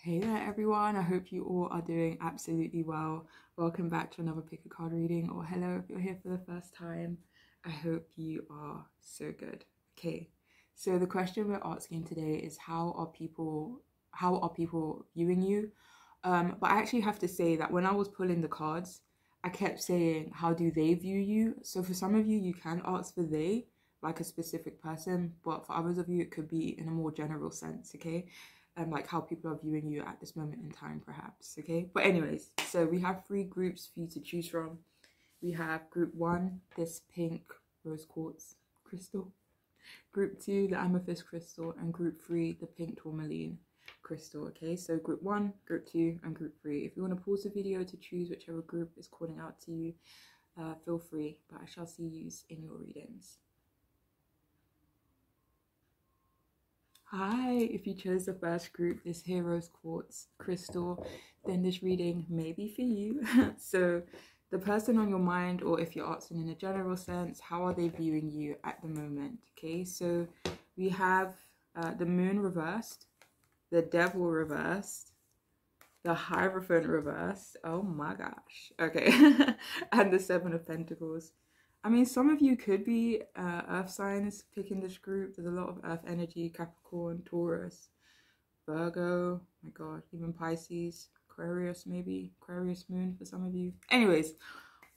Hey there everyone, I hope you all are doing absolutely well. Welcome back to another pick a card reading, or hello if you're here for the first time. I hope you are so good. Okay, so the question we're asking today is how are people viewing you? But I actually have to say that when I was pulling the cards, I kept saying how do they view you? So for some of you, you can ask for they, like a specific person, but for others of you, it could be in a more general sense, okay? Like how people are viewing you at this moment in time, perhaps, okay? But anyways, so we have 3 groups for you to choose from. We have group 1, this pink rose quartz crystal. Group 2, the amethyst crystal. And group 3, the pink tourmaline crystal, okay? So group 1, group 2, and group 3. If you want to pause the video to choose whichever group is calling out to you, feel free, but I shall see you in your readings. Hi, if you chose the first group, this Heroes Quartz crystal, then this reading may be for you. So the person on your mind, or if you're asking in a general sense, how are they viewing you at the moment? Okay, so we have the moon reversed, the devil reversed, the Hierophant reversed, oh my gosh, okay, and the 7 of Pentacles. I mean, some of you could be earth signs picking this group. There's a lot of earth energy, Capricorn, Taurus, Virgo, my god, even Pisces, Aquarius maybe, Aquarius moon for some of you. Anyways,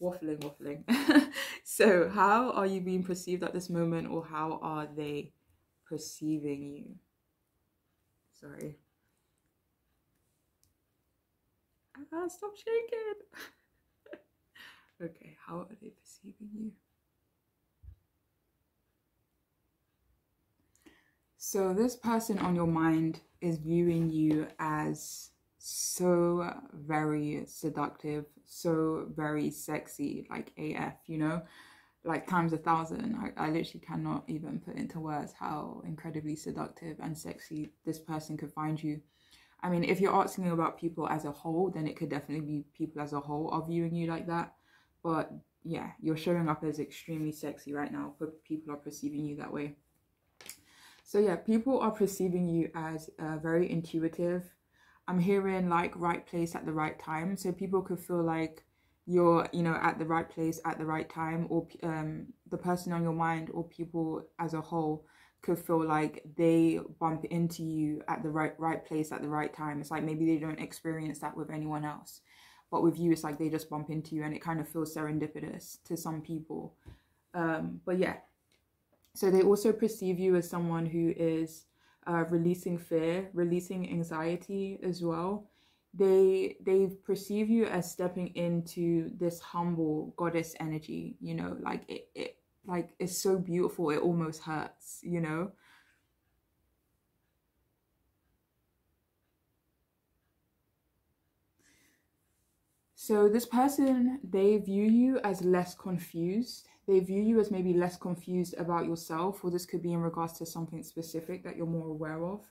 waffling. So how are you being perceived at this moment, or how are they perceiving you? Sorry. Stop shaking. Okay, how are they perceiving you? So this person on your mind is viewing you as so very seductive, so very sexy, like AF, you know, like times 1,000. I literally cannot even put into words how incredibly seductive and sexy this person could find you. I mean, if you're asking about people as a whole, then it could definitely be people as a whole are viewing you like that. But yeah, you're showing up as extremely sexy right now, but people are perceiving you that way. So yeah, people are perceiving you as very intuitive. I'm hearing like right place at the right time. So people could feel like you're, you know, at the right place at the right time, or the person on your mind, or people as a whole could feel like they bump into you at the right place at the right time. It's like maybe they don't experience that with anyone else, but with you, it's like they just bump into you, and it kind of feels serendipitous to some people. But yeah. So they also perceive you as someone who is releasing fear, releasing anxiety as well. They perceive you as stepping into this humble goddess energy, you know, like it like it's so beautiful, it almost hurts, you know. So this person, they view you as less confused. They view you as maybe less confused about yourself, or this could be in regards to something specific that you're more aware of.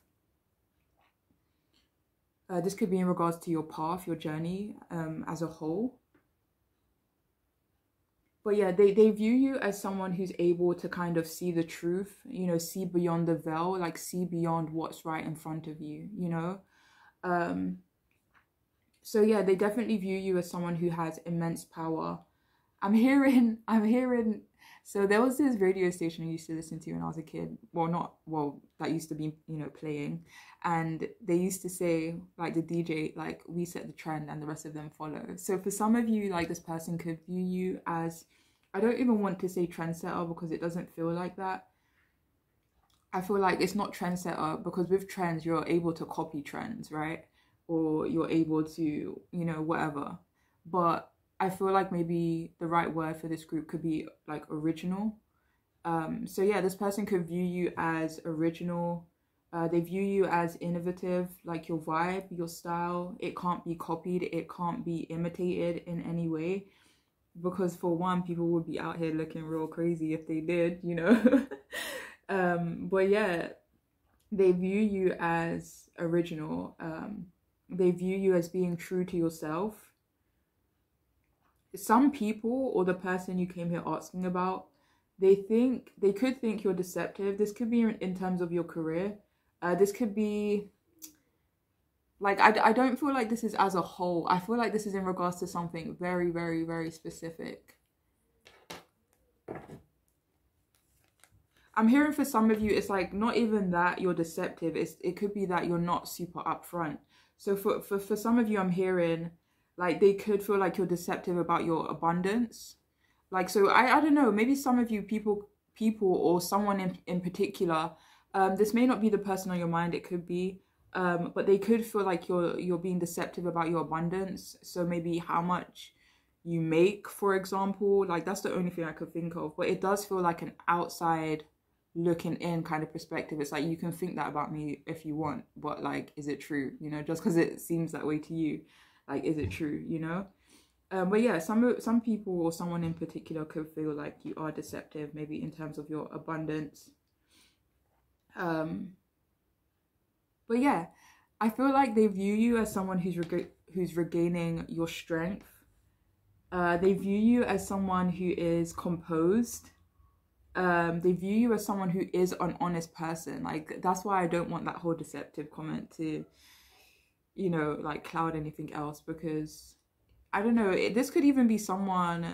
This could be in regards to your path, your journey as a whole. But yeah, they view you as someone who's able to kind of see the truth, you know, see beyond the veil, like see beyond what's right in front of you, you know. So yeah, they definitely view you as someone who has immense power. I'm hearing, so there was this radio station I used to listen to when I was a kid. That used to be, you know, playing. And they used to say, like the DJ, like, we set the trend and the rest of them follow. So for some of you, like this person could view you as, I don't even want to say trendsetter because it doesn't feel like that. I feel like it's not trendsetter because with trends, you're able to copy trends, right? Or you're able to, you know, whatever. But I feel like maybe the right word for this group could be like original. So yeah, this person could view you as original. They view you as innovative, like your vibe, your style. It can't be copied. It can't be imitated in any way. Because for one, people would be out here looking real crazy if they did, you know. But yeah, they view you as original. They view you as being true to yourself. Some people, or the person you came here asking about, they could think you're deceptive. This could be in terms of your career. This could be Like, I don't feel like this is as a whole. I feel like this is in regards to something very, very, very specific. I'm hearing for some of you, it's like not even that you're deceptive. It could be that you're not super upfront. So for some of you, I'm hearing like they could feel like you're deceptive about your abundance. Like, so I don't know, maybe some of you people or someone in particular, this may not be the person on your mind, it could be, but they could feel like you're being deceptive about your abundance. So maybe how much you make, for example, like that's the only thing I could think of. But it does feel like an outside looking in kind of perspective. It's like, you can think that about me if you want, but like, is it true? You know, just because it seems that way to you, like, is it true? You know? But yeah, some people or someone in particular could feel like you are deceptive, maybe in terms of your abundance. But yeah, I feel like they view you as someone who's regaining your strength. They view you as someone who is composed. They view you as someone who is an honest person. Like, that's why I don't want that whole deceptive comment to, you know, like cloud anything else, because I don't know, this could even be someone,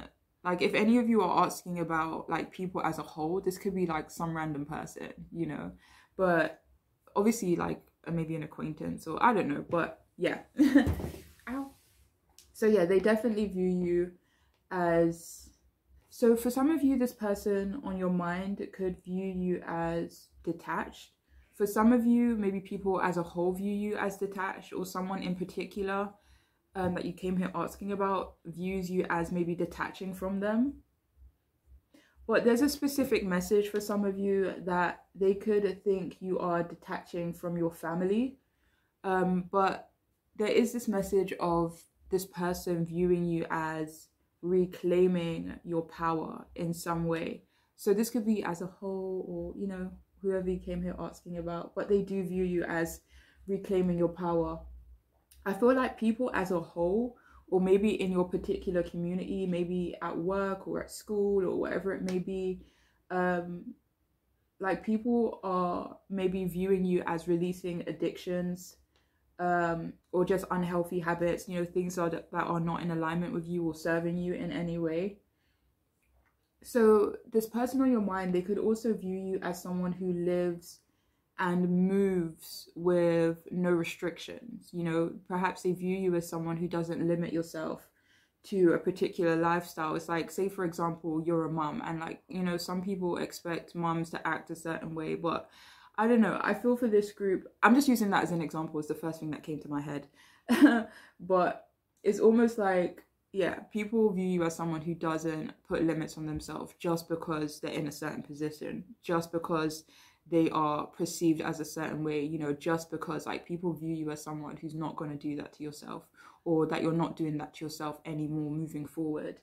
like if any of you are asking about like people as a whole, this could be like some random person, you know, but obviously like maybe an acquaintance or I don't know, but yeah. Ow. So yeah, they definitely view you as, so for some of you, this person on your mind could view you as detached. For some of you, maybe people as a whole view you as detached, or someone in particular that you came here asking about views you as maybe detaching from them. But there's a specific message for some of you that they could think you are detaching from your family. But there is this message of this person viewing you as reclaiming your power in some way. So this could be as a whole, or, you know, whoever you came here asking about, but they do view you as reclaiming your power. I feel like people as a whole, or maybe in your particular community, maybe at work or at school or whatever it may be, like people are maybe viewing you as releasing addictions, or just unhealthy habits, you know, things that are not in alignment with you or serving you in any way. So this person on your mind, they could also view you as someone who lives and moves with no restrictions. You know, perhaps they view you as someone who doesn't limit yourself to a particular lifestyle. It's like, say for example, you're a mum, and like, you know, some people expect mums to act a certain way, but I don't know, I feel for this group, I'm just using that as an example, it's the first thing that came to my head. But it's almost like, yeah, people view you as someone who doesn't put limits on themselves just because they're in a certain position, just because they are perceived as a certain way, you know, just because like people view you as someone who's not going to do that to yourself, or that you're not doing that to yourself anymore moving forward.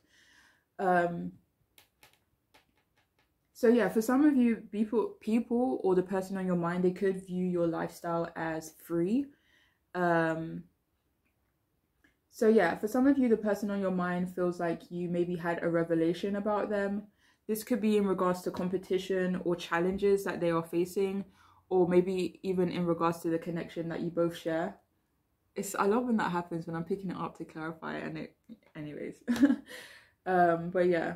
So yeah, for some of you, people or the person on your mind, they could view your lifestyle as free. So yeah, for some of you, the person on your mind feels like you maybe had a revelation about them. This could be in regards to competition or challenges that they are facing, or maybe even in regards to the connection that you both share. I love when that happens, when I'm picking it up to clarify, and it, anyways. But yeah.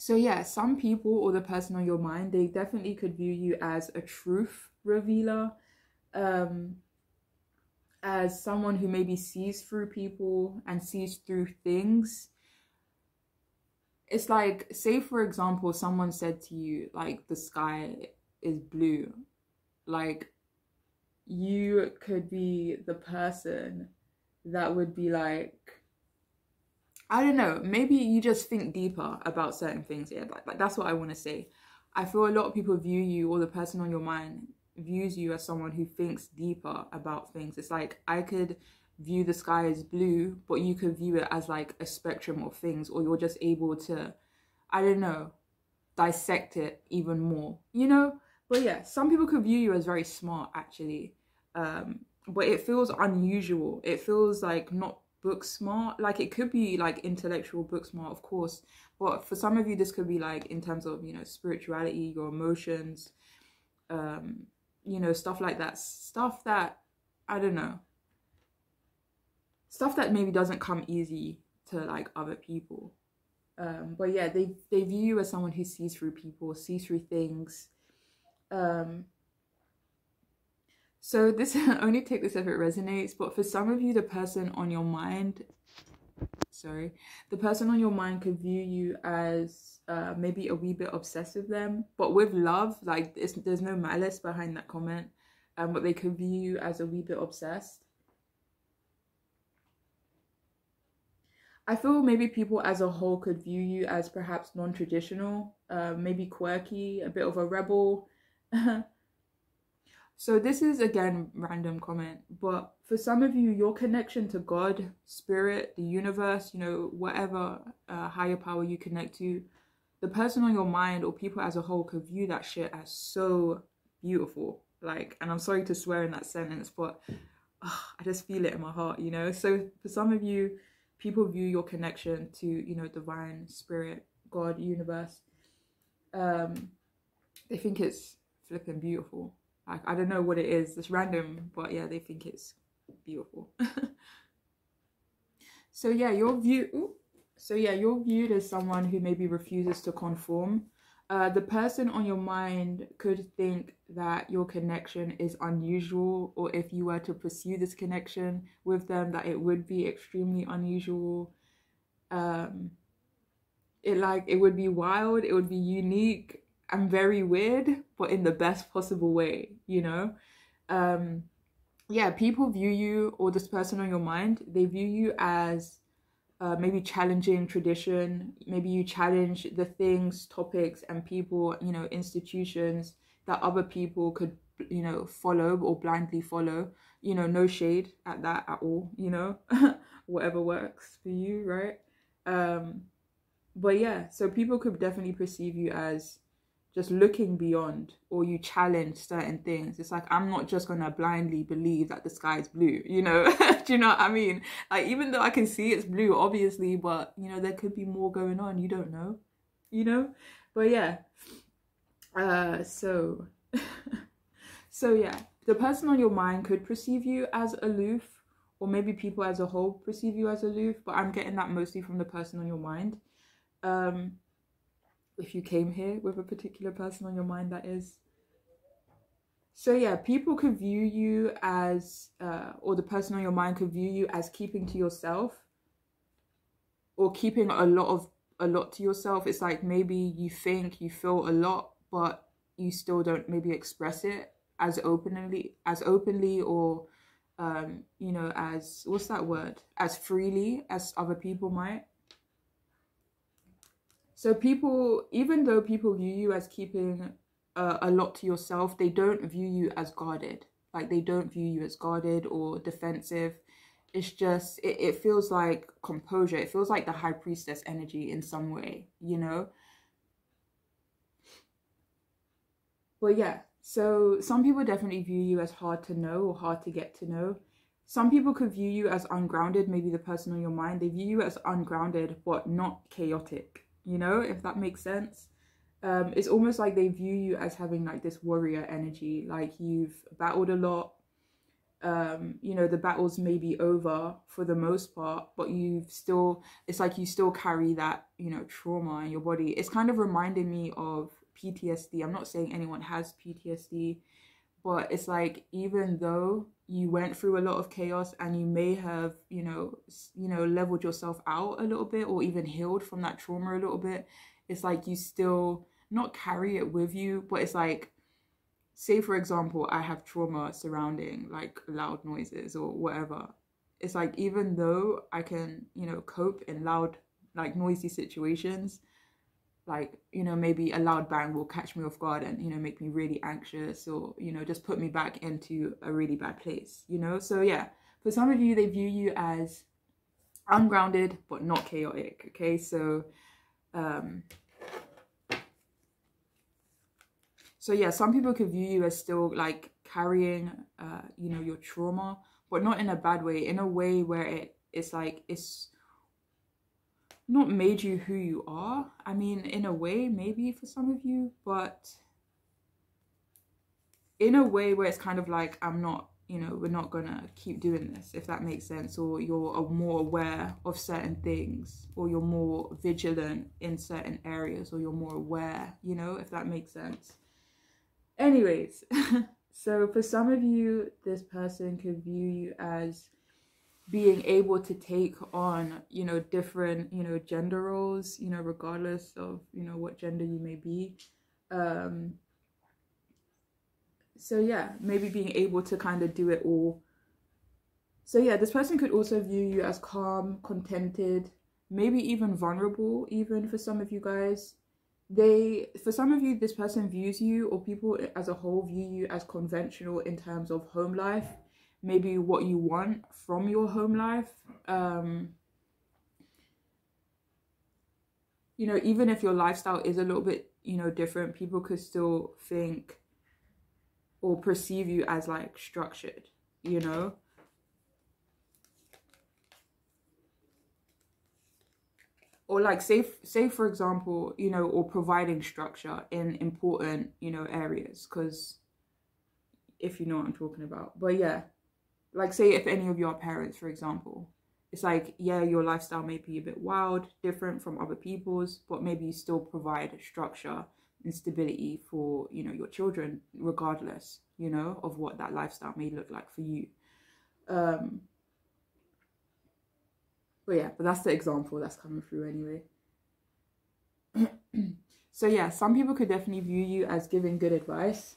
So yeah, some people or the person on your mind, they definitely could view you as a truth revealer, as someone who maybe sees through people and sees through things. It's like, say for example, someone said to you, like, the sky is blue. Like, you could be the person that would be like, I don't know, maybe you just think deeper about certain things. Yeah, like that's what I want to say. I feel a lot of people view you, or the person on your mind views you as someone who thinks deeper about things. It's like, I could view the sky as blue, but you could view it as like a spectrum of things, or you're just able to, I don't know, dissect it even more, you know? But yeah, some people could view you as very smart actually. But it feels unusual. It feels like not book smart. Like it could be like intellectual book smart, of course, but for some of you this could be like in terms of, you know, spirituality, your emotions, you know, stuff like that, stuff that, I don't know, stuff that maybe doesn't come easy to like other people. But yeah, they view you as someone who sees through people, sees through things. So this, only take this if it resonates, but for some of you, the person on your mind, the person on your mind could view you as maybe a wee bit obsessed with them, but with love. Like there's no malice behind that comment, but they could view you as a wee bit obsessed. I feel maybe people as a whole could view you as perhaps non-traditional, maybe quirky, a bit of a rebel. So this is, again, random comment, but for some of you, your connection to God, spirit, the universe, you know, whatever higher power you connect to, the person on your mind or people as a whole could view that shit as so beautiful. Like, and I'm sorry to swear in that sentence, but I just feel it in my heart, you know? So for some of you, people view your connection to, you know, divine, spirit, God, universe. They think it's flipping beautiful. Like, I don't know what it is. It's random, but yeah, they think it's beautiful. So yeah, you're viewed as someone who maybe refuses to conform. The person on your mind could think that your connection is unusual, or if you were to pursue this connection with them, that it would be extremely unusual. It would be wild, it would be unique and very weird, but in the best possible way, you know? Yeah, people view you, or this person on your mind, they view you as maybe challenging tradition. Maybe you challenge the things, topics, and people, you know, institutions that other people could, you know, follow or blindly follow. You know, no shade at that at all, you know, whatever works for you, right? But yeah, so people could definitely perceive you as just looking beyond, or you challenge certain things. It's like, I'm not just gonna blindly believe that the sky is blue, you know? Do you know what I mean? Like, even though I can see it's blue, obviously, but, you know, there could be more going on. You don't know, you know? But yeah, so yeah, the person on your mind could perceive you as aloof, or maybe people as a whole perceive you as aloof, but I'm getting that mostly from the person on your mind. If you came here with a particular person on your mind, that is. So yeah, people could view you as, or the person on your mind could view you as keeping to yourself, or keeping a lot to yourself. It's like maybe you think you feel a lot, but you still don't maybe express it as openly, or you know, as, what's that word? As freely as other people might. So people, even though people view you as keeping a lot to yourself, they don't view you as guarded. Like, they don't view you as guarded or defensive. It's just, it feels like composure. It feels like the high priestess energy in some way, you know? But yeah, so some people definitely view you as hard to know or hard to get to know. Some people could view you as ungrounded. Maybe the person on your mind, they view you as ungrounded, but not chaotic. You know, if that makes sense. It's almost like they view you as having like this warrior energy, like you've battled a lot. You know, the battles may be over for the most part, but it's like you still carry that, you know, trauma in your body. It's kind of reminding me of PTSD. I'm not saying anyone has PTSD, but it's like, even though you went through a lot of chaos and you may have, you know, leveled yourself out a little bit, or even healed from that trauma a little bit, it's like you still not carry it with you. But it's like, say for example, I have trauma surrounding like loud noises or whatever. It's like, even though I can, you know, cope in loud, like noisy situations, like, you know, maybe a loud bang will catch me off guard and, you know, make me really anxious, or, you know, just put me back into a really bad place, you know? So yeah, for some of you, they view you as ungrounded, but not chaotic, okay? So, so yeah, some people could view you as still like carrying, you know, your trauma, but not in a bad way, in a way where it's like it's not made you who you are. I mean, in a way, maybe for some of you, but in a way where it's kind of like, I'm not, you know, we're not gonna keep doing this, if that makes sense. Or you're more aware of certain things, or you're more vigilant in certain areas, or you're more aware, you know, if that makes sense. Anyways, so for some of you, this person could view you as being able to take on, you know, different, you know, gender roles, you know, regardless of, you know, what gender you may be. So yeah, maybe being able to kind of do it all. So yeah, this person could also view you as calm, contented, maybe even vulnerable, even for some of you guys. For some of you, this person views you, or people as a whole view you as conventional in terms of home life, maybe what you want from your home life. You know, even if your lifestyle is a little bit, you know, different, people could still think or perceive you as like structured, you know. Or like say for example, you know, or providing structure in important, you know, areas, because if you know what I'm talking about. But yeah, like say if any of your parents, for example, it's like, yeah, your lifestyle may be a bit wild, different from other people's, but maybe you still provide structure and stability for, you know, your children, regardless, you know, of what that lifestyle may look like for you. But yeah, but that's the example that's coming through anyway. So yeah, some people could definitely view you as giving good advice.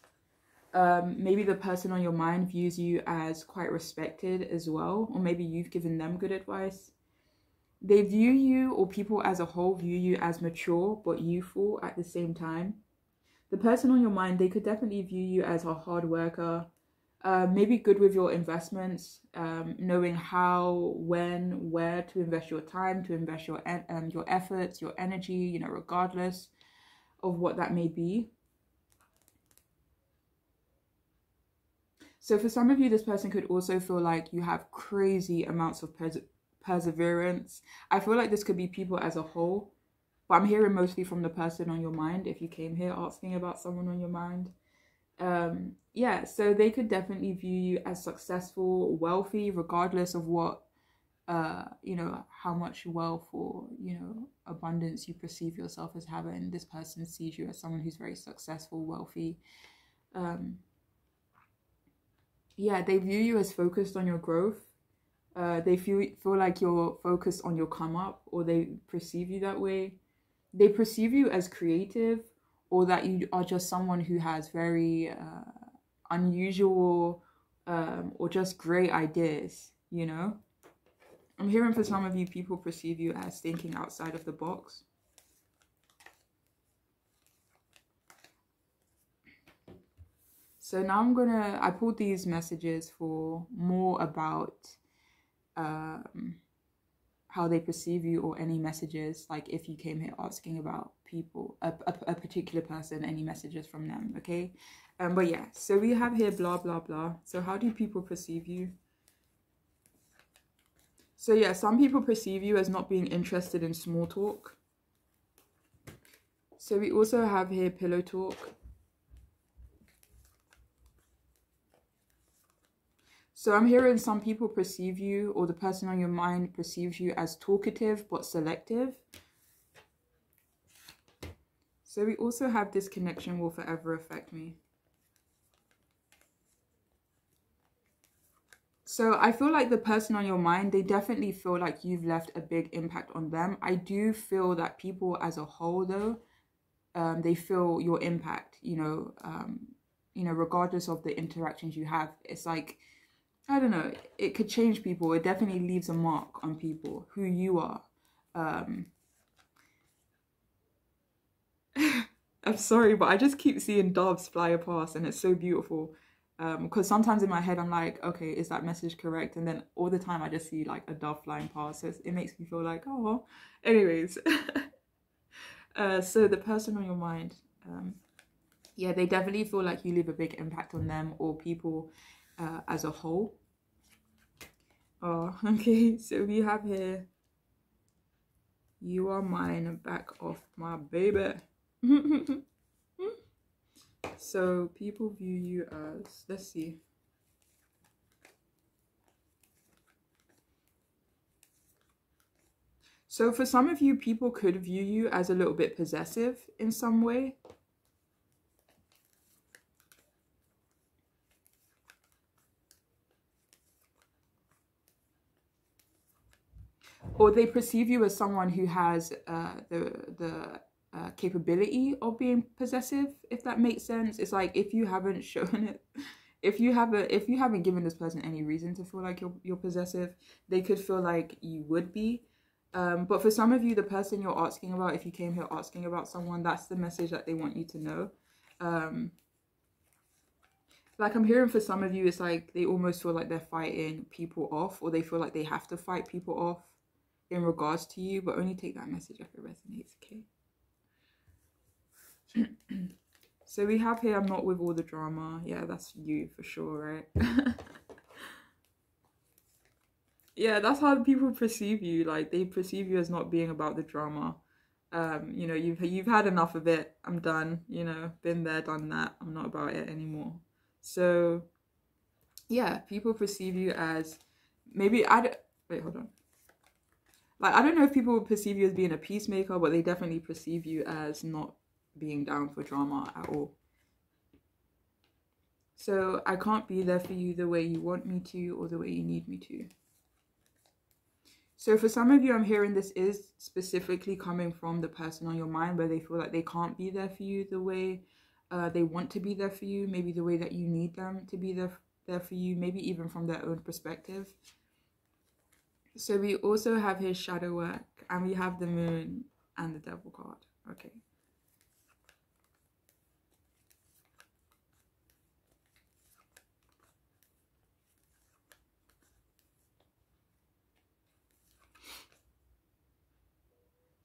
Maybe the person on your mind views you as quite respected as well, or maybe you've given them good advice. They view you, or people as a whole view you as mature but youthful at the same time. The person on your mind, they could definitely view you as a hard worker, maybe good with your investments, knowing how, when, where to invest your time, to invest your efforts, your energy, you know, regardless of what that may be. So for some of you, this person could also feel like you have crazy amounts of perseverance. I feel like this could be people as a whole, but I'm hearing mostly from the person on your mind if you came here asking about someone on your mind. Yeah, so they could definitely view you as successful, wealthy, regardless of what, you know, how much wealth or, you know, abundance you perceive yourself as having. This person sees you as someone who's very successful, wealthy. Yeah, they view you as focused on your growth. They feel like you're focused on your come up, or they perceive you that way. They perceive you as creative, or that you are just someone who has very unusual or just great ideas, you know. I'm hearing for some of you, people perceive you as thinking outside of the box. So now I pulled these messages for more about how they perceive you, or any messages, like if you came here asking about people, a particular person, any messages from them, okay? But yeah, so we have here blah, blah, blah. So how do people perceive you? So yeah, some people perceive you as not being interested in small talk. So we also have here pillow talk. So I'm hearing some people perceive you, or the person on your mind perceives you as talkative but selective. So we also have this connection will forever affect me. So I feel like the person on your mind, they definitely feel like you've left a big impact on them. I do feel that people as a whole, though, they feel your impact, you know, regardless of the interactions you have. It's like, I don't know, it could change people. It definitely leaves a mark on people, who you are. I'm sorry, but I just keep seeing doves fly past, and it's so beautiful. Because sometimes in my head I'm like, okay, is that message correct? And then all the time I just see like a dove flying past. So it makes me feel like, oh, anyways. So the person on your mind, yeah, they definitely feel like you leave a big impact on them, or people as a whole. Oh, okay. So we have here, you are mine, back off my baby. So people view you as, let's see. So for some of you, people could view you as a little bit possessive in some way. Or they perceive you as someone who has the capability of being possessive, if that makes sense. It's like if you haven't shown it, if you haven't given this person any reason to feel like you're possessive, they could feel like you would be. But for some of you, the person you're asking about, if you came here asking about someone, that's the message that they want you to know. Like I'm hearing for some of you, it's like they almost feel like they're fighting people off, or they feel like they have to fight people off in regards to you, but only take that message if it resonates, okay? So we have here, I'm not with all the drama. Yeah, that's you for sure, right? Yeah, that's how people perceive you. Like they perceive you as not being about the drama. You know, you've had enough of it. I'm done. You know, been there, done that. I'm not about it anymore. So yeah, people perceive you as maybe wait, hold on. Like I don't know if people would perceive you as being a peacemaker, but they definitely perceive you as not being down for drama at all. So I can't be there for you the way you want me to or the way you need me to. So for some of you, I'm hearing this is specifically coming from the person on your mind where they feel like they can't be there for you the way they want to be there for you, maybe the way that you need them to be there for you, maybe even from their own perspective. So we also have his shadow work, and we have the moon and the devil card. Okay.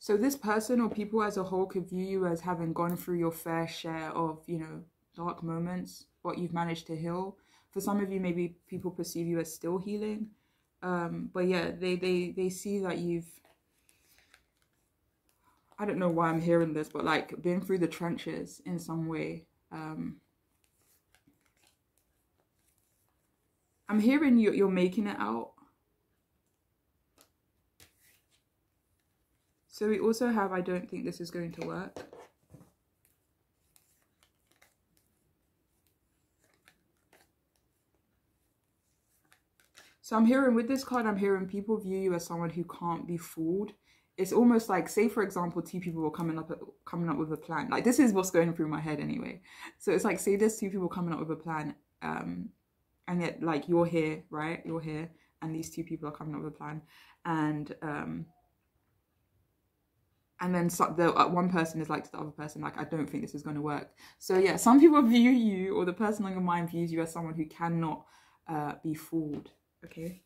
So this person or people as a whole could view you as having gone through your fair share of, you know, dark moments, what you've managed to heal. For some of you, maybe people perceive you as still healing. But yeah, they see that you've, I don't know why I'm hearing this, but like been through the trenches in some way. I'm hearing you're making it out. So we also have, I don't think this is going to work. So I'm hearing with this card, I'm hearing people view you as someone who can't be fooled. It's almost like, say for example, two people were coming up with a plan. Like this is what's going through my head anyway. So it's like, say there's two people coming up with a plan, and yet like you're here, right? You're here, and these two people are coming up with a plan, and then one person is like to the other person, like, I don't think this is going to work. So yeah, some people view you, or the person on your mind views you as someone who cannot be fooled. Okay.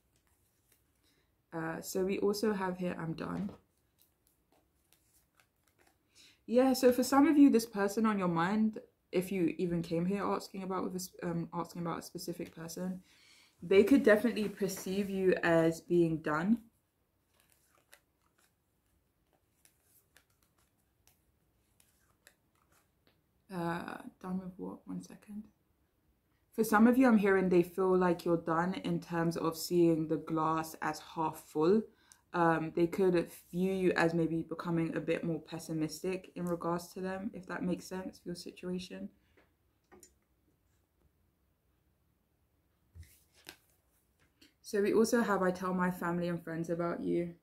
So we also have here, I'm done. Yeah, so for some of you, this person on your mind, if you even came here asking about a specific person, they could definitely perceive you as being done. Done with what? 1 second. For some of you, I'm hearing they feel like you're done in terms of seeing the glass as half full. They could view you as maybe becoming a bit more pessimistic in regards to them, if that makes sense for your situation. So we also have, I tell my family and friends about you.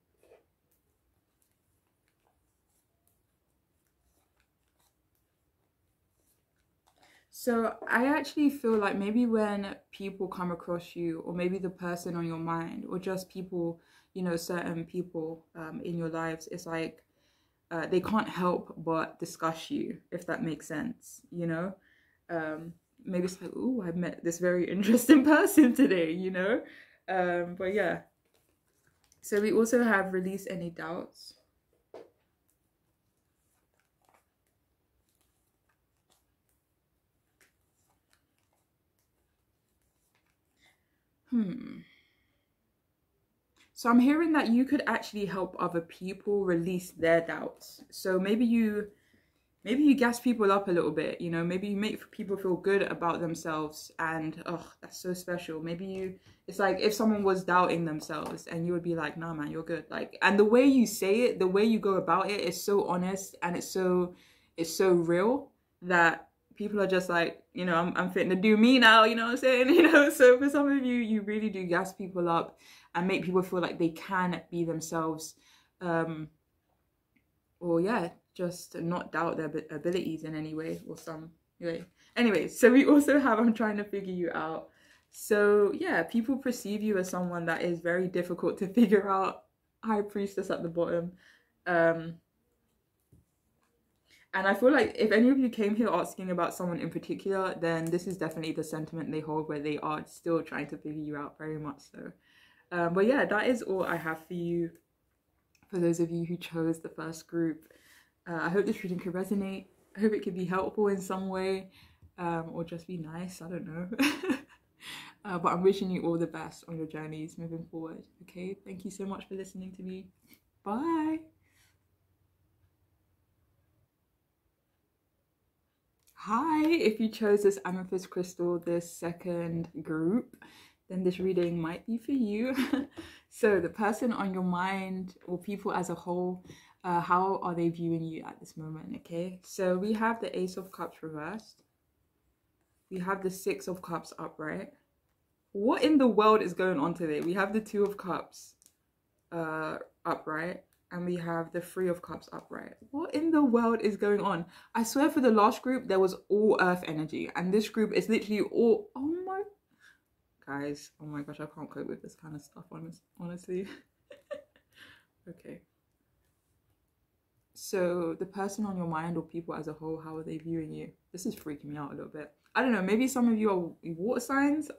So I actually feel like maybe when people come across you, or maybe the person on your mind, or just people, you know, certain people in your lives, it's like they can't help but discuss you, if that makes sense, you know? Maybe it's like, oh, I've met this very interesting person today, you know? But yeah. So we also have release any doubts. So I'm hearing that you could actually help other people release their doubts. So maybe you gas people up a little bit, you know, maybe you make people feel good about themselves, and oh, that's so special. It's like if someone was doubting themselves and you would be like, nah man, you're good. Like, and the way you say it, the way you go about it is so honest, and it's so real that people are just like, you know, I'm fitting to do me now, you know what I'm saying? You know, so for some of you, you really do gas people up and make people feel like they can be themselves. Or yeah, just not doubt their abilities in any way or some way. Anyway, so we also have I'm trying to figure you out. So yeah, people perceive you as someone that is very difficult to figure out. High Priestess at the bottom. And I feel like if any of you came here asking about someone in particular, then this is definitely the sentiment they hold, where they are still trying to figure you out, very much so. But yeah, that is all I have for you. For those of you who chose the first group, I hope this reading could resonate. I hope it could be helpful in some way, or just be nice, I don't know. But I'm wishing you all the best on your journeys moving forward, okay? Thank you so much for listening to me. Bye! Hi, if you chose this amethyst crystal, this second group, then this reading might be for you. So the person on your mind, or people as a whole, how are they viewing you at this moment, okay? So we have the Ace of Cups reversed. We have the Six of Cups upright. What in the world is going on today? We have the Two of Cups upright. And we have the Three of Cups upright. What in the world is going on? I swear for the last group, there was all earth energy. And this group is literally all... Oh my... Guys, oh my gosh, I can't cope with this kind of stuff, honestly. Okay. So the person on your mind, or people as a whole, how are they viewing you? This is freaking me out a little bit. I don't know, maybe some of you are water signs.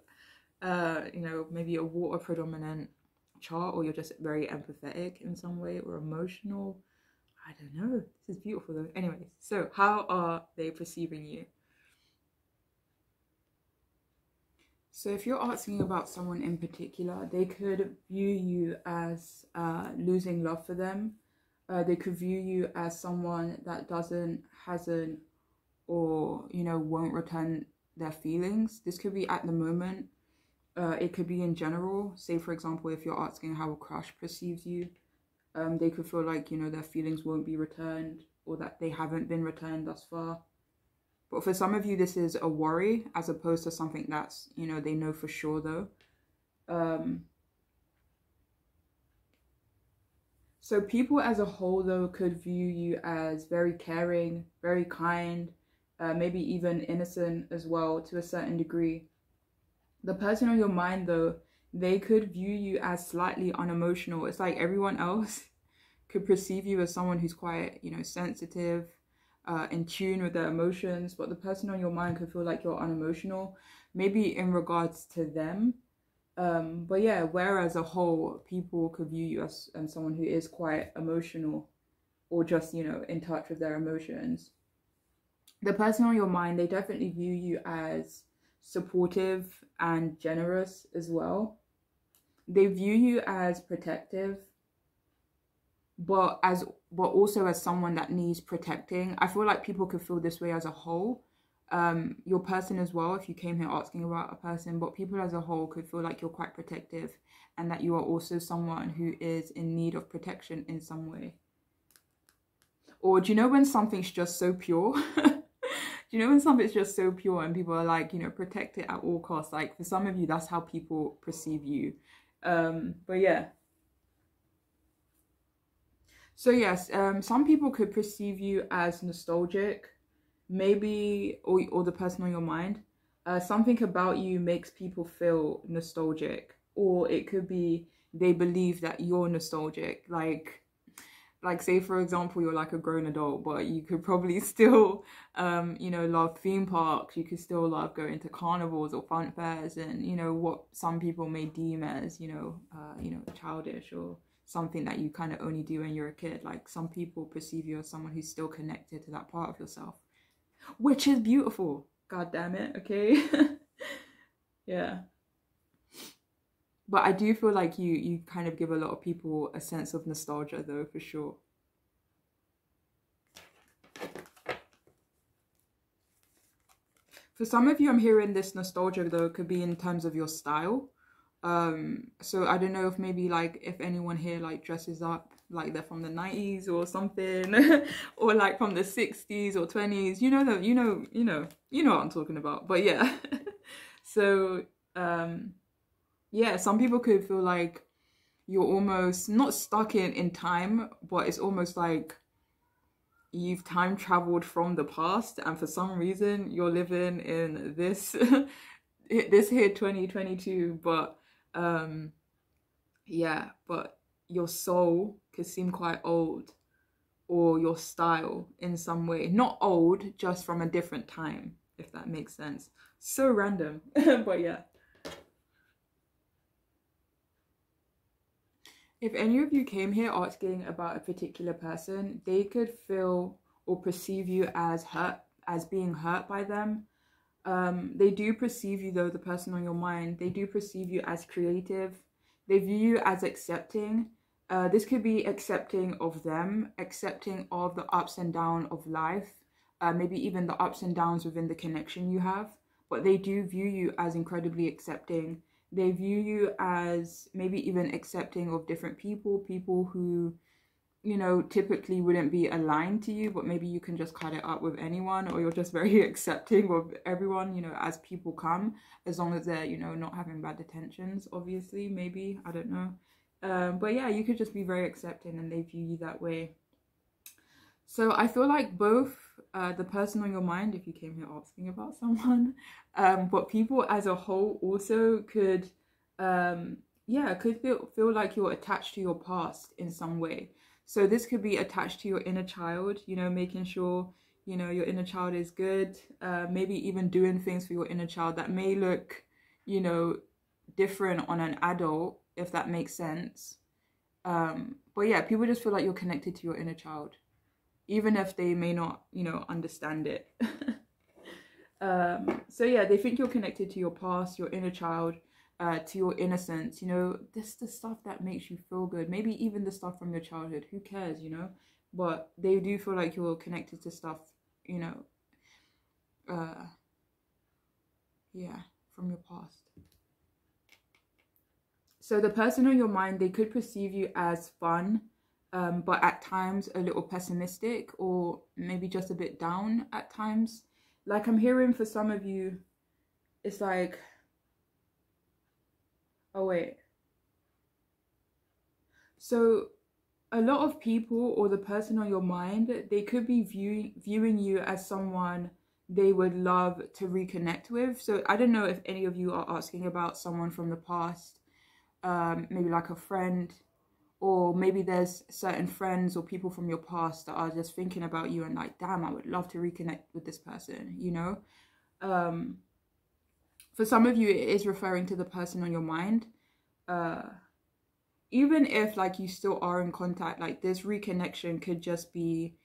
You know, maybe a water predominant chart, or you're just very empathetic in some way, or emotional. I don't know. This is beautiful though. Anyways, so how are they perceiving you? So if you're asking about someone in particular, they could view you as losing love for them. They could view you as someone that hasn't, or, you know, won't return their feelings. This could be at the moment. It could be in general. Say, for example, if you're asking how a crush perceives you, they could feel like, you know, their feelings won't be returned, or that they haven't been returned thus far. But for some of you, this is a worry, as opposed to something that's, you know, they know for sure though. So people as a whole though could view you as very caring, very kind, maybe even innocent as well to a certain degree. The person on your mind though, they could view you as slightly unemotional. It's like everyone else could perceive you as someone who's quite, you know, sensitive, in tune with their emotions, but the person on your mind could feel like you're unemotional, maybe in regards to them. But yeah, whereas a whole, people could view you as someone who is quite emotional, or just, you know, in touch with their emotions. The person on your mind, they definitely view you as supportive and generous as well. They view you as protective, but also as someone that needs protecting. I feel like people could feel this way as a whole. Your person as well, if you came here asking about a person, but people as a whole could feel like you're quite protective, and that you are also someone who is in need of protection in some way. Or do you know when something's just so pure? Do you know when something's just so pure and people are like, you know, protect it at all costs? Like for some of you, that's how people perceive you. But yeah. So yes, some people could perceive you as nostalgic, maybe, or the person on your mind. Something about you makes people feel nostalgic, or it could be they believe that you're nostalgic. Like say for example, you're like a grown adult, but you could probably still, you know, love theme parks. You could still love going to carnivals or fun fairs, and you know what some people may deem as, you know, childish, or something that you kind of only do when you're a kid. Like some people perceive you as someone who's still connected to that part of yourself, which is beautiful. God damn it. Okay. Yeah. But I do feel like you kind of give a lot of people a sense of nostalgia though, for sure. For some of you, I'm hearing this nostalgia though could be in terms of your style. So I don't know if maybe like if anyone here like dresses up like they're from the 90s or something, or like from the 60s or 20s. You know what I'm talking about. But yeah. So yeah, some people could feel like you're almost not stuck in time, but it's almost like you've time traveled from the past, and for some reason you're living in this this here 2022. But yeah, but your soul could seem quite old, or your style in some way not old, just from a different time, if that makes sense. So random. But yeah, if any of you came here asking about a particular person, they could feel or perceive you as hurt, as being hurt by them. They do perceive you, though, the person on your mind, they do perceive you as creative. They view you as accepting. This could be accepting of them, accepting of the ups and downs of life, maybe even the ups and downs within the connection you have. But they do view you as incredibly accepting. They view you as maybe even accepting of different people who, typically wouldn't be aligned to you, but maybe you can just cut it up with anyone, or you're just very accepting of everyone, as people come, as long as they're, not having bad intentions, obviously, maybe, I don't know. But yeah, you could just be very accepting and they view you that way. So I feel like both the person on your mind, if you came here asking about someone, but people as a whole also could, could feel like you're attached to your past in some way. So this could be attached to your inner child, making sure, your inner child is good, maybe even doing things for your inner child that may look, different on an adult, if that makes sense. But yeah, people just feel like you're connected to your inner child, even if they may not, understand it. So yeah, they think you're connected to your past, your inner child, to your innocence, this the stuff that makes you feel good. Maybe even the stuff from your childhood, who cares, but they do feel like you're connected to stuff, from your past. So the person on your mind, they could perceive you as fun, but at times a little pessimistic, or maybe just a bit down at times. Like I'm hearing for some of you, it's like, oh wait. So a lot of people, or the person on your mind, they could be viewing you as someone they would love to reconnect with. So I don't know if any of you are asking about someone from the past, maybe like a friend, or maybe there's certain friends or people from your past that are just thinking about you and like, damn, I would love to reconnect with this person, For some of you, it is referring to the person on your mind. Even if like you still are in contact, like this reconnection could just be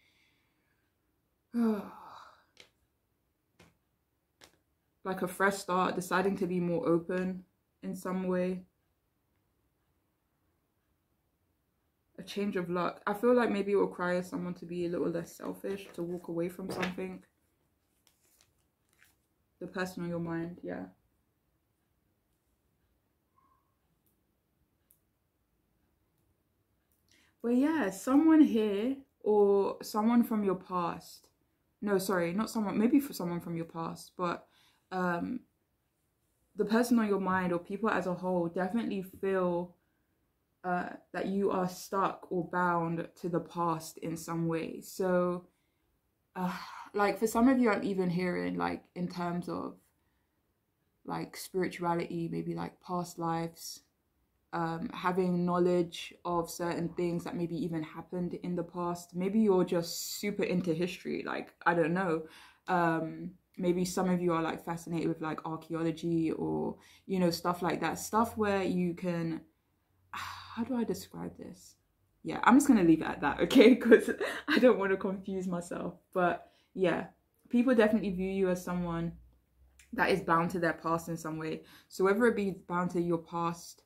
like a fresh start, deciding to be more open in some way. A change of luck. I feel like maybe it will require someone to be a little less selfish, to walk away from something. The person on your mind, yeah. But yeah, someone here, or someone from your past. No, sorry, not someone, maybe for someone from your past, but the person on your mind, or people as a whole, definitely feel that you are stuck or bound to the past in some way. So like for some of you, I'm even hearing like in terms of like spirituality, maybe like past lives, having knowledge of certain things that maybe even happened in the past. Maybe you're just super into history, like I don't know. Maybe some of you are like fascinated with like archaeology, or stuff like that, stuff where you can, how do I describe this? Yeah, I'm just gonna leave it at that, okay? Because I don't want to confuse myself. But yeah, people definitely view you as someone that is bound to their past in some way. So whether it be bound to your past,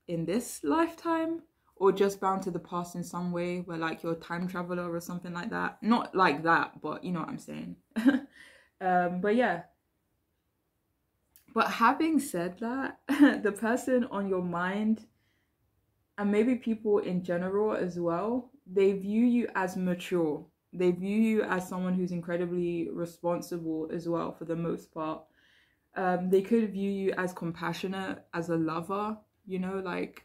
in this lifetime, or just bound to the past in some way, where like you're a time traveler or something like that. Not like that, but you know what I'm saying. But yeah. But having said that, the person on your mind, and maybe people in general as well, they view you as mature. They view you as someone who's incredibly responsible as well, for the most part. They could view you as compassionate, as a lover, you know, like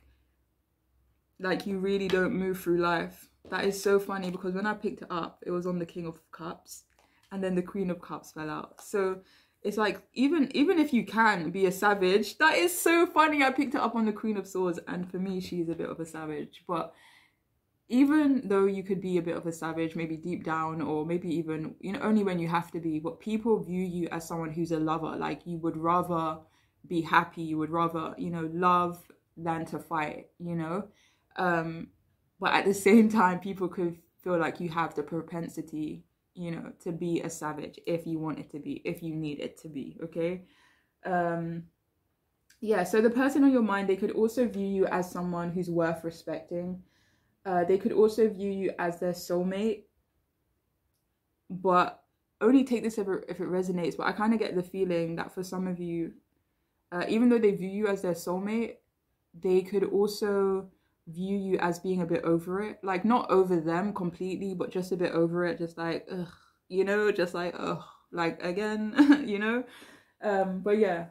you really don't move through life. That is so funny, because when I picked it up, it was on the King of Cups, and then the Queen of Cups fell out. So it's like, even if you can be a savage, that is so funny. I picked it up on the Queen of Swords, and for me, she's a bit of a savage. But even though you could be a bit of a savage, maybe deep down, or maybe even, you know, only when you have to be, but people view you as someone who's a lover. Like, you would rather be happy, you would rather, you know, love than to fight, you know. But at the same time, people could feel like you have the propensity, you know, to be a savage if you want it to be, if you need it to be, okay? Yeah, so the person on your mind, they could also view you as someone who's worth respecting. They could also view you as their soulmate, but only take this if it resonates. But I kind of get the feeling that for some of you, even though they view you as their soulmate, they could also view you as being a bit over it. Like, not over them completely, but just a bit over it. Just like, ugh, you know, just like, ugh, like, again, you know? But yeah.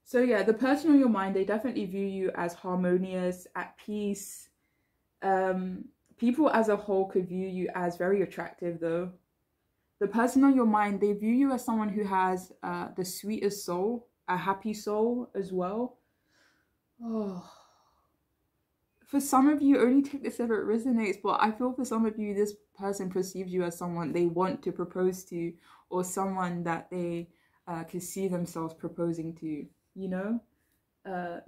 So yeah, the person on your mind, they definitely view you as harmonious, at peace. People as a whole could view you as very attractive though. The person on your mind, they view you as someone who has the sweetest soul, a happy soul as well. Oh. For some of you, only take this if it resonates, but I feel for some of you, this person perceives you as someone they want to propose to, or someone that they could see themselves proposing to, you know?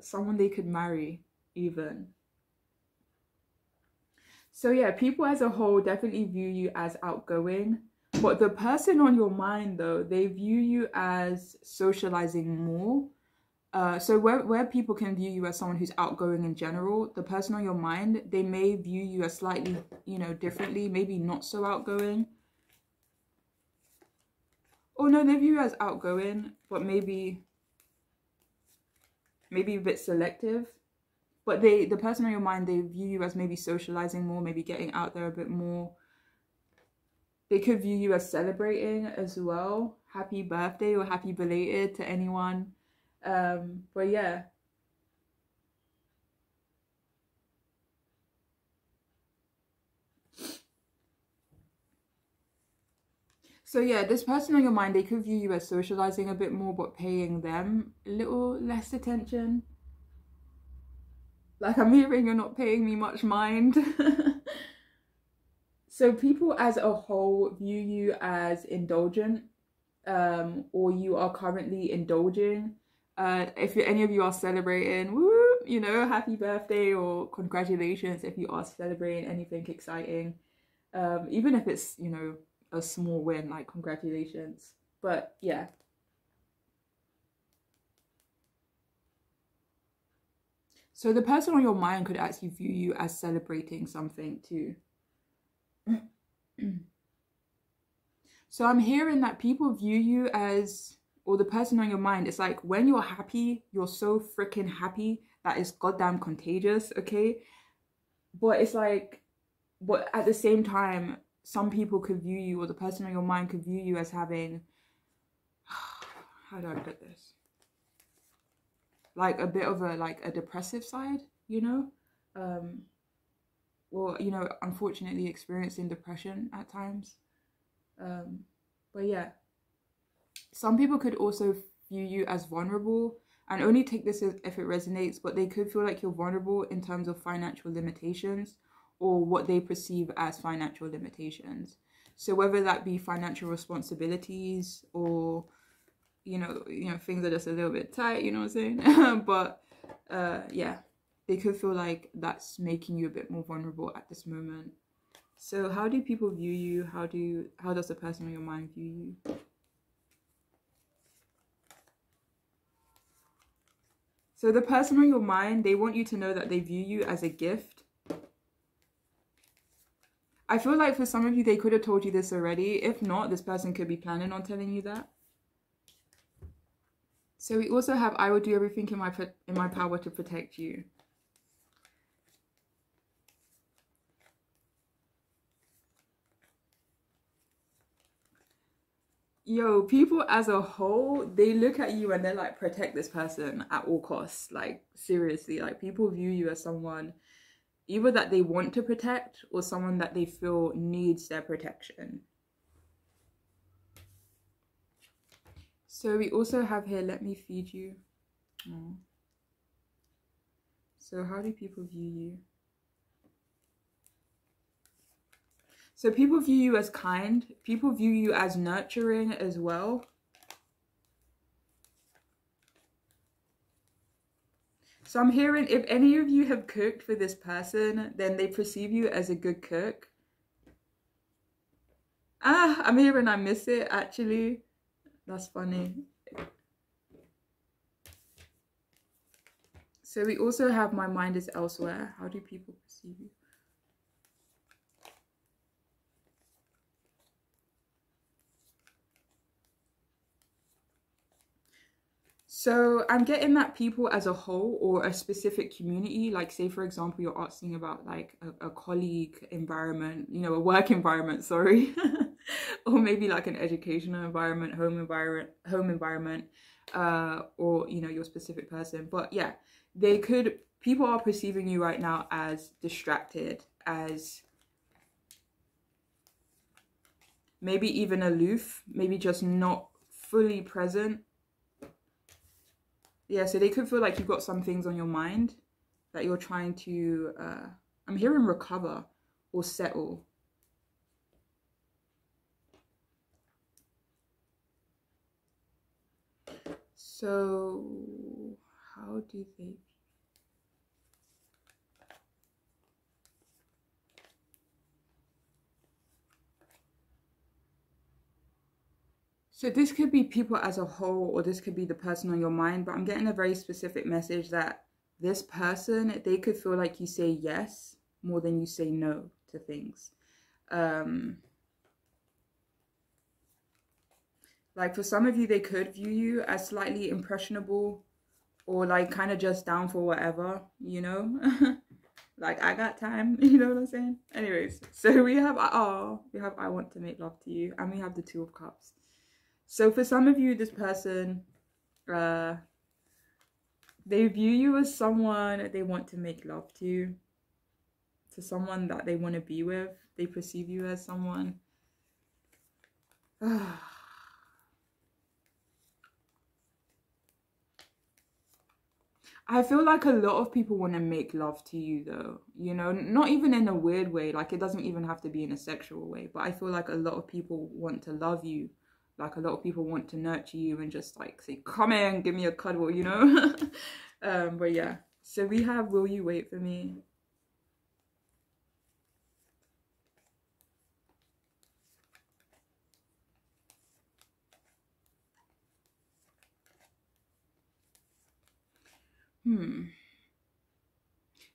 Someone they could marry, even. So yeah, people as a whole definitely view you as outgoing. But the person on your mind, though, they view you as socializing more. So where people can view you as someone who's outgoing in general, the person on your mind, they may view you as slightly, you know, differently, maybe not so outgoing. Or no, they view you as outgoing, but maybe a bit selective. But the person on your mind, they view you as maybe socializing more, maybe getting out there a bit more. They could view you as celebrating as well. Happy birthday or happy belated to anyone. But yeah. So yeah, this person on your mind, they could view you as socializing a bit more, but paying them a little less attention. Like, I'm hearing you're not paying me much mind. So people as a whole view you as indulgent, or you are currently indulging. If any of you are celebrating, woo, you know, happy birthday or congratulations if you are celebrating anything exciting. Even if it's, you know, a small win, like congratulations. But yeah. So the person on your mind could actually view you as celebrating something too. So I'm hearing that people view you as, or the person on your mind, it's like when you're happy, you're so freaking happy that it's goddamn contagious, okay? But it's like, but at the same time, some people could view you, or the person on your mind could view you as having, how do I put this? Like a bit of a depressive side, you know? Or, you know, unfortunately experiencing depression at times. But yeah, some people could also view you as vulnerable, and only take this if it resonates, but they could feel like you're vulnerable in terms of financial limitations, or what they perceive as financial limitations. So whether that be financial responsibilities, or you know things are just a little bit tight, you know what I'm saying? But yeah, they could feel like that's making you a bit more vulnerable at this moment. So how do people view you? How does the person on your mind view you? So the person on your mind, they want you to know that they view you as a gift. I feel like for some of you, they could have told you this already. If not, this person could be planning on telling you that. So we also have, I will do everything in my power to protect you. Yo, people as a whole, they look at you and they're like, protect this person at all costs. Like, seriously, like people view you as someone either that they want to protect or someone that they feel needs their protection. So we also have here, let me feed you. Oh. So how do people view you? So people view you as kind. People view you as nurturing as well. So I'm hearing if any of you have cooked for this person, then they perceive you as a good cook. I'm hearing I miss it, actually. That's funny. So we also have my mind is elsewhere. How do people perceive you? So I'm getting that people as a whole or a specific community, like say, for example, you're asking about like a colleague environment, you know, a work environment, sorry, or maybe like an educational environment, home environment, or, you know, your specific person. But yeah, people are perceiving you right now as distracted, as maybe even aloof, maybe just not fully present. Yeah, so they could feel like you've got some things on your mind that you're trying to, I'm hearing recover or settle. So how do they... So this could be people as a whole, or this could be the person on your mind, but I'm getting a very specific message that this person, they could feel like you say yes more than you say no to things. Like for some of you, they could view you as slightly impressionable or like kind of just down for whatever, you know? Like, I got time, you know what I'm saying? Anyways, so we have I want to make love to you, and we have the Two of Cups. So for some of you, this person, they view you as someone they want to make love to someone that they want to be with. They perceive you as someone. I feel like a lot of people want to make love to you though, you know, not even in a weird way, like it doesn't even have to be in a sexual way, but I feel like a lot of people want to love you. Like a lot of people want to nurture you and just like say, come in, give me a cuddle, you know? But yeah, so we have, will you wait for me?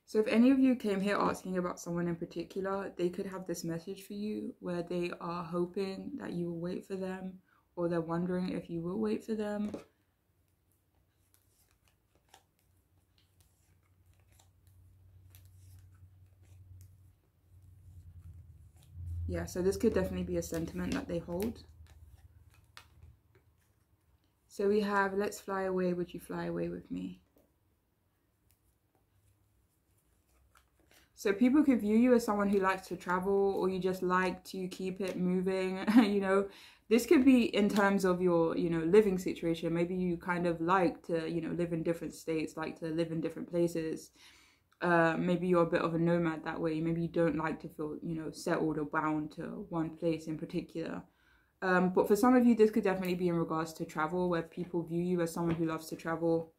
So if any of you came here asking about someone in particular, they could have this message for you where they are hoping that you will wait for them, or they're wondering if you will wait for them. Yeah, so this could definitely be a sentiment that they hold. So we have, let's fly away, would you fly away with me? So people could view you as someone who likes to travel, or you just like to keep it moving, you know. This could be in terms of your, you know, living situation. Maybe you kind of like to, you know, live in different states, like to live in different places. Maybe you're a bit of a nomad that way. Maybe you don't like to feel, you know, settled or bound to one place in particular. But for some of you, this could definitely be in regards to travel, where people view you as someone who loves to travel.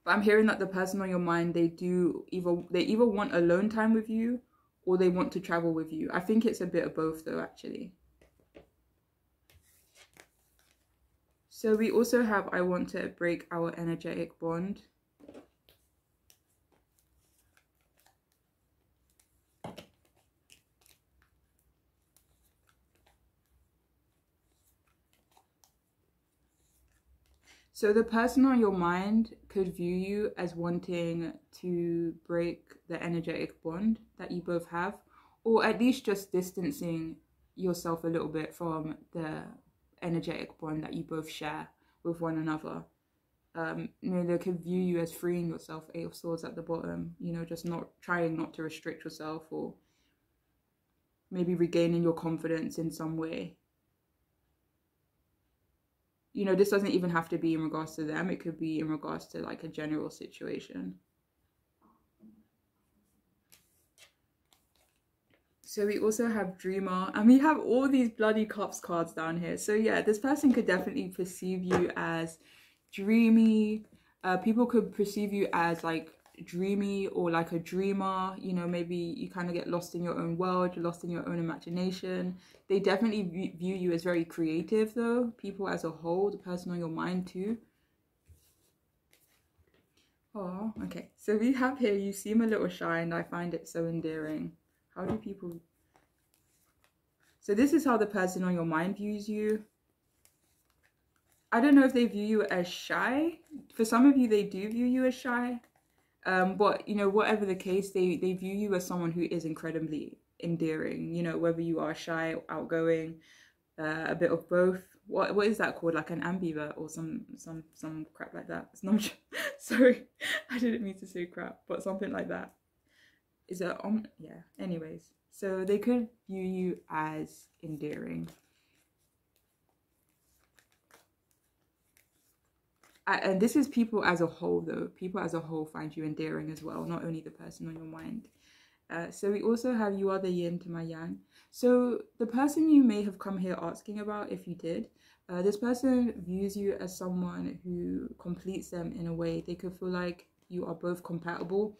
But I'm hearing that the person on your mind, they either want alone time with you, or they want to travel with you. I think it's a bit of both though, actually. So we also have, I want to break our energetic bond. So the person on your mind could view you as wanting to break the energetic bond that you both have, or at least just distancing yourself a little bit from the energetic bond that you both share with one another. They could view you as freeing yourself, Eight of Swords at the bottom, just not trying not to restrict yourself, or maybe regaining your confidence in some way. This doesn't even have to be in regards to them. It could be in regards to like a general situation. So we also have Dreamer, and we have all these bloody Cups cards down here. So yeah, this person could definitely perceive you as dreamy. People could perceive you as like dreamy or like a dreamer. Maybe you kind of get lost in your own world, you're lost in your own imagination. They definitely view you as very creative though. People as a whole, the person on your mind too. Oh, okay. So we have here, you seem a little shy and I find it so endearing. How do people... So this is how the person on your mind views you. I don't know if they view you as shy. For some of you, they do view you as shy. But, whatever the case, they view you as someone who is incredibly endearing. Whether you are shy, outgoing, a bit of both. What is that called? Like an ambivert or some crap like that. It's not... Sorry, I didn't mean to say crap, but something like that. Is it yeah, anyways. So they could view you as endearing. And this is people as a whole though. People as a whole find you endearing as well, not only the person on your mind. So we also have you are the yin to my yang. So the person you may have come here asking about, if you did, this person views you as someone who completes them in a way. They could feel like you are both compatible,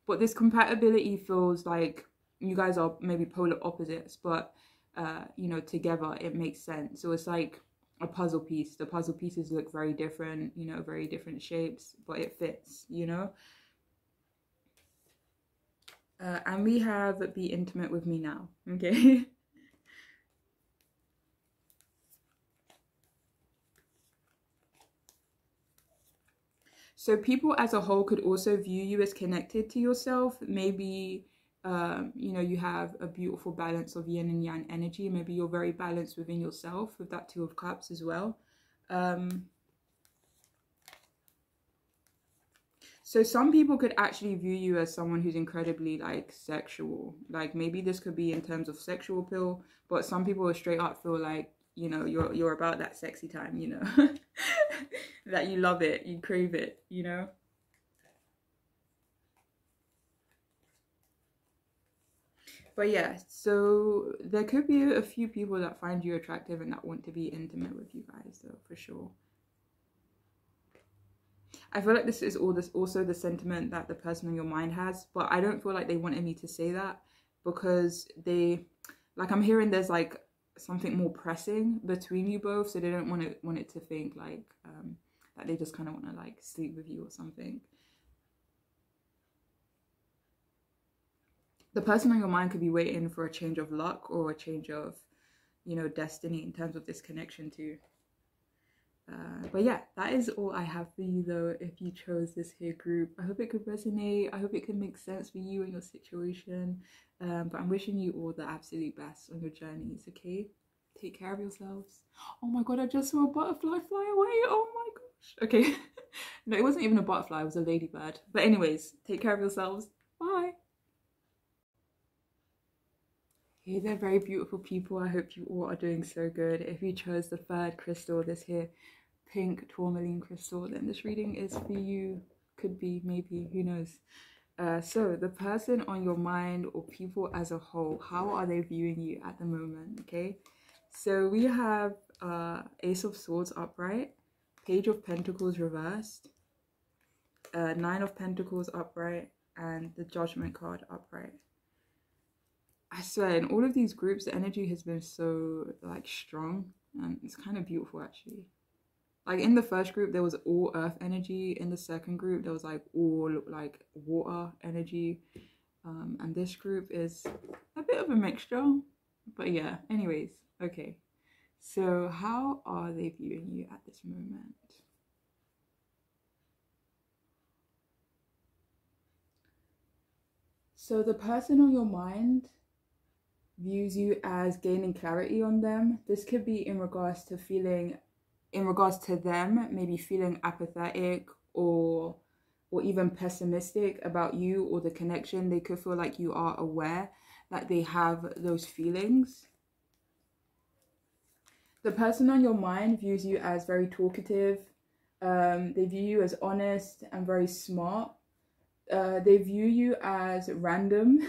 but this compatibility feels like you guys are maybe polar opposites, but together it makes sense. So it's like a puzzle piece. The puzzle pieces look very different, very different shapes, but it fits, and we have be intimate with me now, okay? So people as a whole could also view you as connected to yourself. Maybe, you have a beautiful balance of yin and yang energy. Maybe you're very balanced within yourself with that Two of Cups as well. So some people could actually view you as someone who's incredibly like sexual. Like maybe this could be in terms of sexual appeal, but some people will straight up feel like, you're about that sexy time, that you love it, you crave it, But yeah, so there could be a few people that find you attractive and that want to be intimate with you guys though, for sure. I feel like this is also the sentiment that the person on your mind has, but I don't feel like they wanted me to say that because I'm hearing there's like something more pressing between you both, so they don't want it to think like that they just kind of want to like sleep with you or something. The person on your mind could be waiting for a change of luck or a change of, destiny in terms of this connection too. But yeah, that is all I have for you though. If you chose this here group, I hope it could resonate. I hope it could make sense for you and your situation. But I'm wishing you all the absolute best on your journeys, okay? Take care of yourselves. Oh my god, I just saw a butterfly fly away. Oh my gosh. Okay. No, it wasn't even a butterfly, it was a ladybird. But anyways, take care of yourselves. Bye. Hey there, very beautiful people. I hope you all are doing so good. If you chose the third crystal, this here pink tourmaline crystal, then this reading is for you. Could be, maybe, who knows. So the person on your mind or people as a whole, how are they viewing you at the moment? Okay, so we have Ace of Swords upright, Page of Pentacles reversed, Nine of Pentacles upright, and the Judgment card upright. I swear, in all of these groups, the energy has been so like strong, and it's kind of beautiful actually. Like in the first group, there was all earth energy. In the second group, there was like all like water energy. And this group is a bit of a mixture. But yeah, anyways, okay. So how are they viewing you at this moment? So the person on your mind views you as gaining clarity on them. This could be in regards to them maybe feeling apathetic or even pessimistic about you or the connection. They could feel like you are aware that they have those feelings. The person on your mind views you as very talkative. They view you as honest and very smart. They view you as random,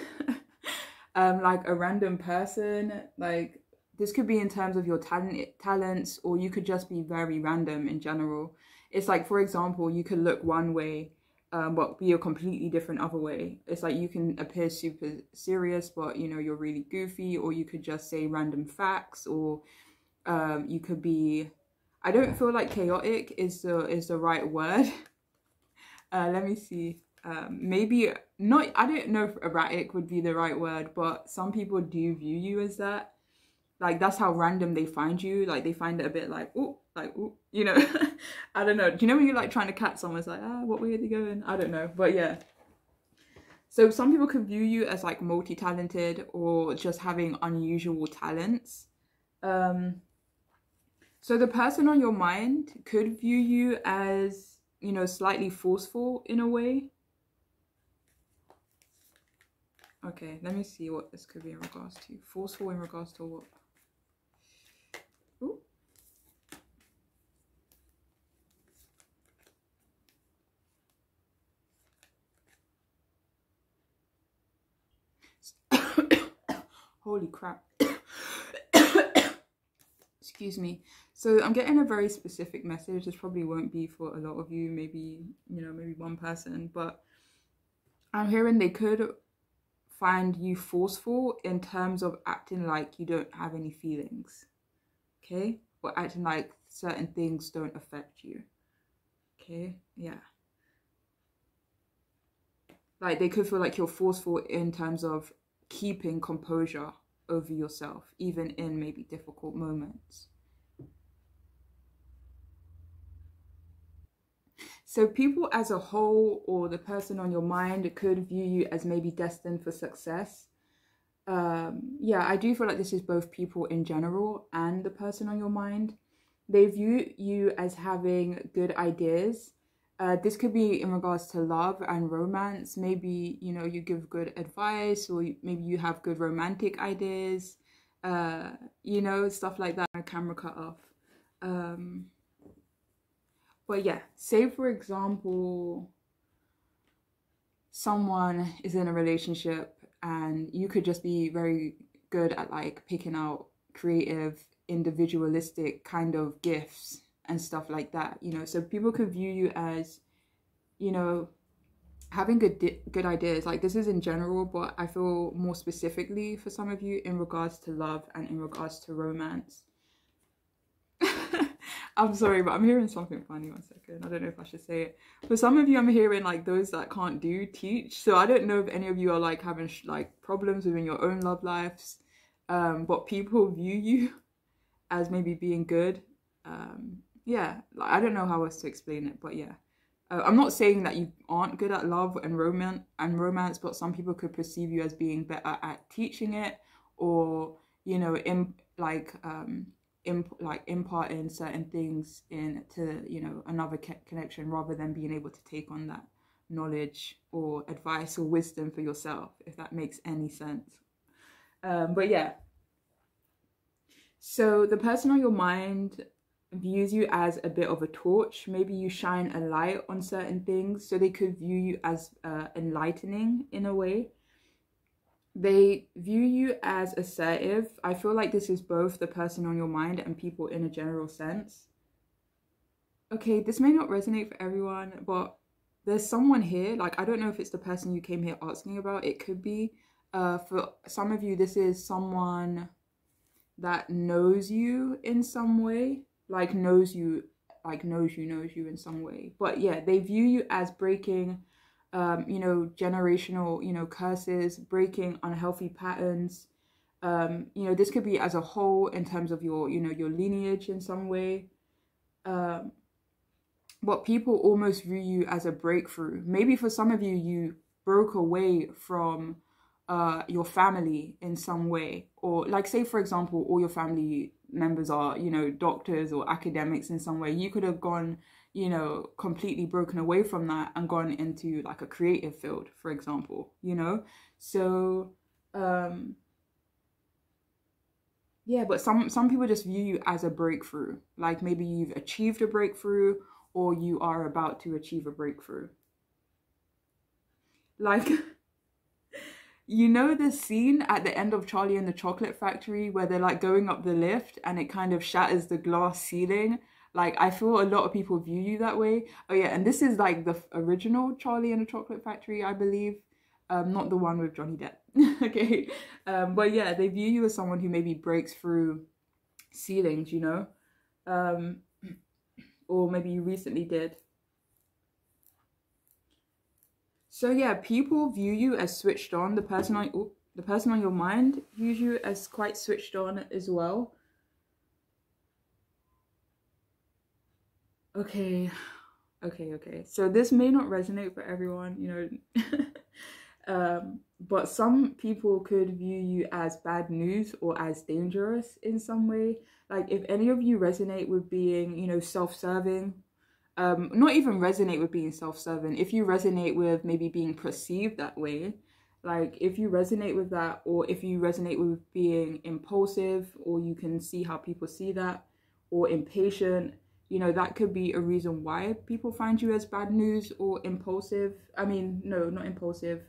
like a random person. Like, this could be in terms of your talents, or you could just be very random in general. It's like, for example, you could look one way, but be a completely different other way. It's like you can appear super serious, but you know, you're really goofy, or you could just say random facts, or you could be, I don't feel like chaotic is the right word. Let me see. Maybe not, I don't know if erratic would be the right word, but some people do view you as that. Like, that's how random they find you. Like, they find it a bit like, ooh, you know. I don't know. Do you know when you're like trying to catch someone? It's like, what way are they going? I don't know. But yeah. So some people could view you as like multi-talented or just having unusual talents. So the person on your mind could view you as, you know, slightly forceful in a way. Okay, let me see what this could be in regards to. Forceful in regards to what? Ooh. Holy crap. Excuse me. So I'm getting a very specific message. This probably won't be for a lot of you, maybe, you know, maybe one person, but I'm hearing they could find you forceful in terms of acting like you don't have any feelings, okay? Or acting like certain things don't affect you, okay? Yeah. Like, they could feel like you're forceful in terms of keeping composure over yourself, even in maybe difficult moments. So people as a whole, or the person on your mind, could view you as maybe destined for success. Yeah, I do feel like this is both people in general and the person on your mind. They view you as having good ideas. This could be in regards to love and romance. Maybe, you know, you give good advice, or maybe you have good romantic ideas, you know, stuff like that. My camera cut off. But yeah, say for example, someone is in a relationship and you could just be very good at like picking out creative, individualistic kind of gifts and stuff like that, you know. So people could view you as, you know, having good ideas. Like, this is in general, but I feel more specifically for some of you in regards to love and in regards to romance. I'm sorry, but I'm hearing something funny. 1 second. I don't know if I should say it. For some of you, I'm hearing like those that can't teach. So I don't know if any of you are like having like problems within your own love lives. But people view you as maybe being good. Yeah, like, I don't know how else to explain it, but yeah. I'm not saying that you aren't good at love and romance, but some people could perceive you as being better at teaching it, or, you know, imparting certain things into, you know, another connection, rather than being able to take on that knowledge or advice or wisdom for yourself, if that makes any sense. But yeah, so the person on your mind views you as a bit of a torch. Maybe you shine a light on certain things, so they could view you as enlightening in a way. They view you as assertive. I feel like this is both the person on your mind and people in a general sense. Okay, this may not resonate for everyone, but there's someone here, like, I don't know if it's the person you came here asking about. It could be. For some of you, this is someone that knows you in some way, like knows you in some way. But yeah, they view you as breaking you know, generational, you know, curses, breaking unhealthy patterns. You know, this could be as a whole in terms of your, you know, your lineage in some way. But people almost view you as a breakthrough. Maybe for some of you, you broke away from your family in some way, or like say for example all your family members are, you know, doctors or academics in some way. You could have gone, you know, completely broken away from that and gone into like a creative field, for example, you know. So yeah, but some people just view you as a breakthrough, like maybe you've achieved a breakthrough or you are about to achieve a breakthrough. Like you know the scene at the end of Charlie and the Chocolate Factory where they're like going up the lift and it kind of shatters the glass ceiling? Like I feel a lot of people view you that way. Oh yeah, and this is like the original Charlie and the Chocolate Factory, I believe. Not the one with Johnny Depp. Okay. But yeah, they view you as someone who maybe breaks through ceilings, you know? Or maybe you recently did. So yeah, people view you as switched on. The person on your mind views you as quite switched on as well. Okay. So this may not resonate for everyone, you know. But some people could view you as bad news or as dangerous in some way. Like if any of you resonate with being, you know, self-serving, not even resonate with being self-serving, if you resonate with maybe being perceived that way, like if you resonate with that, or if you resonate with being impulsive, or you can see how people see that, or impatient, you know, that could be a reason why people find you as bad news or impulsive. I mean, no, not impulsive,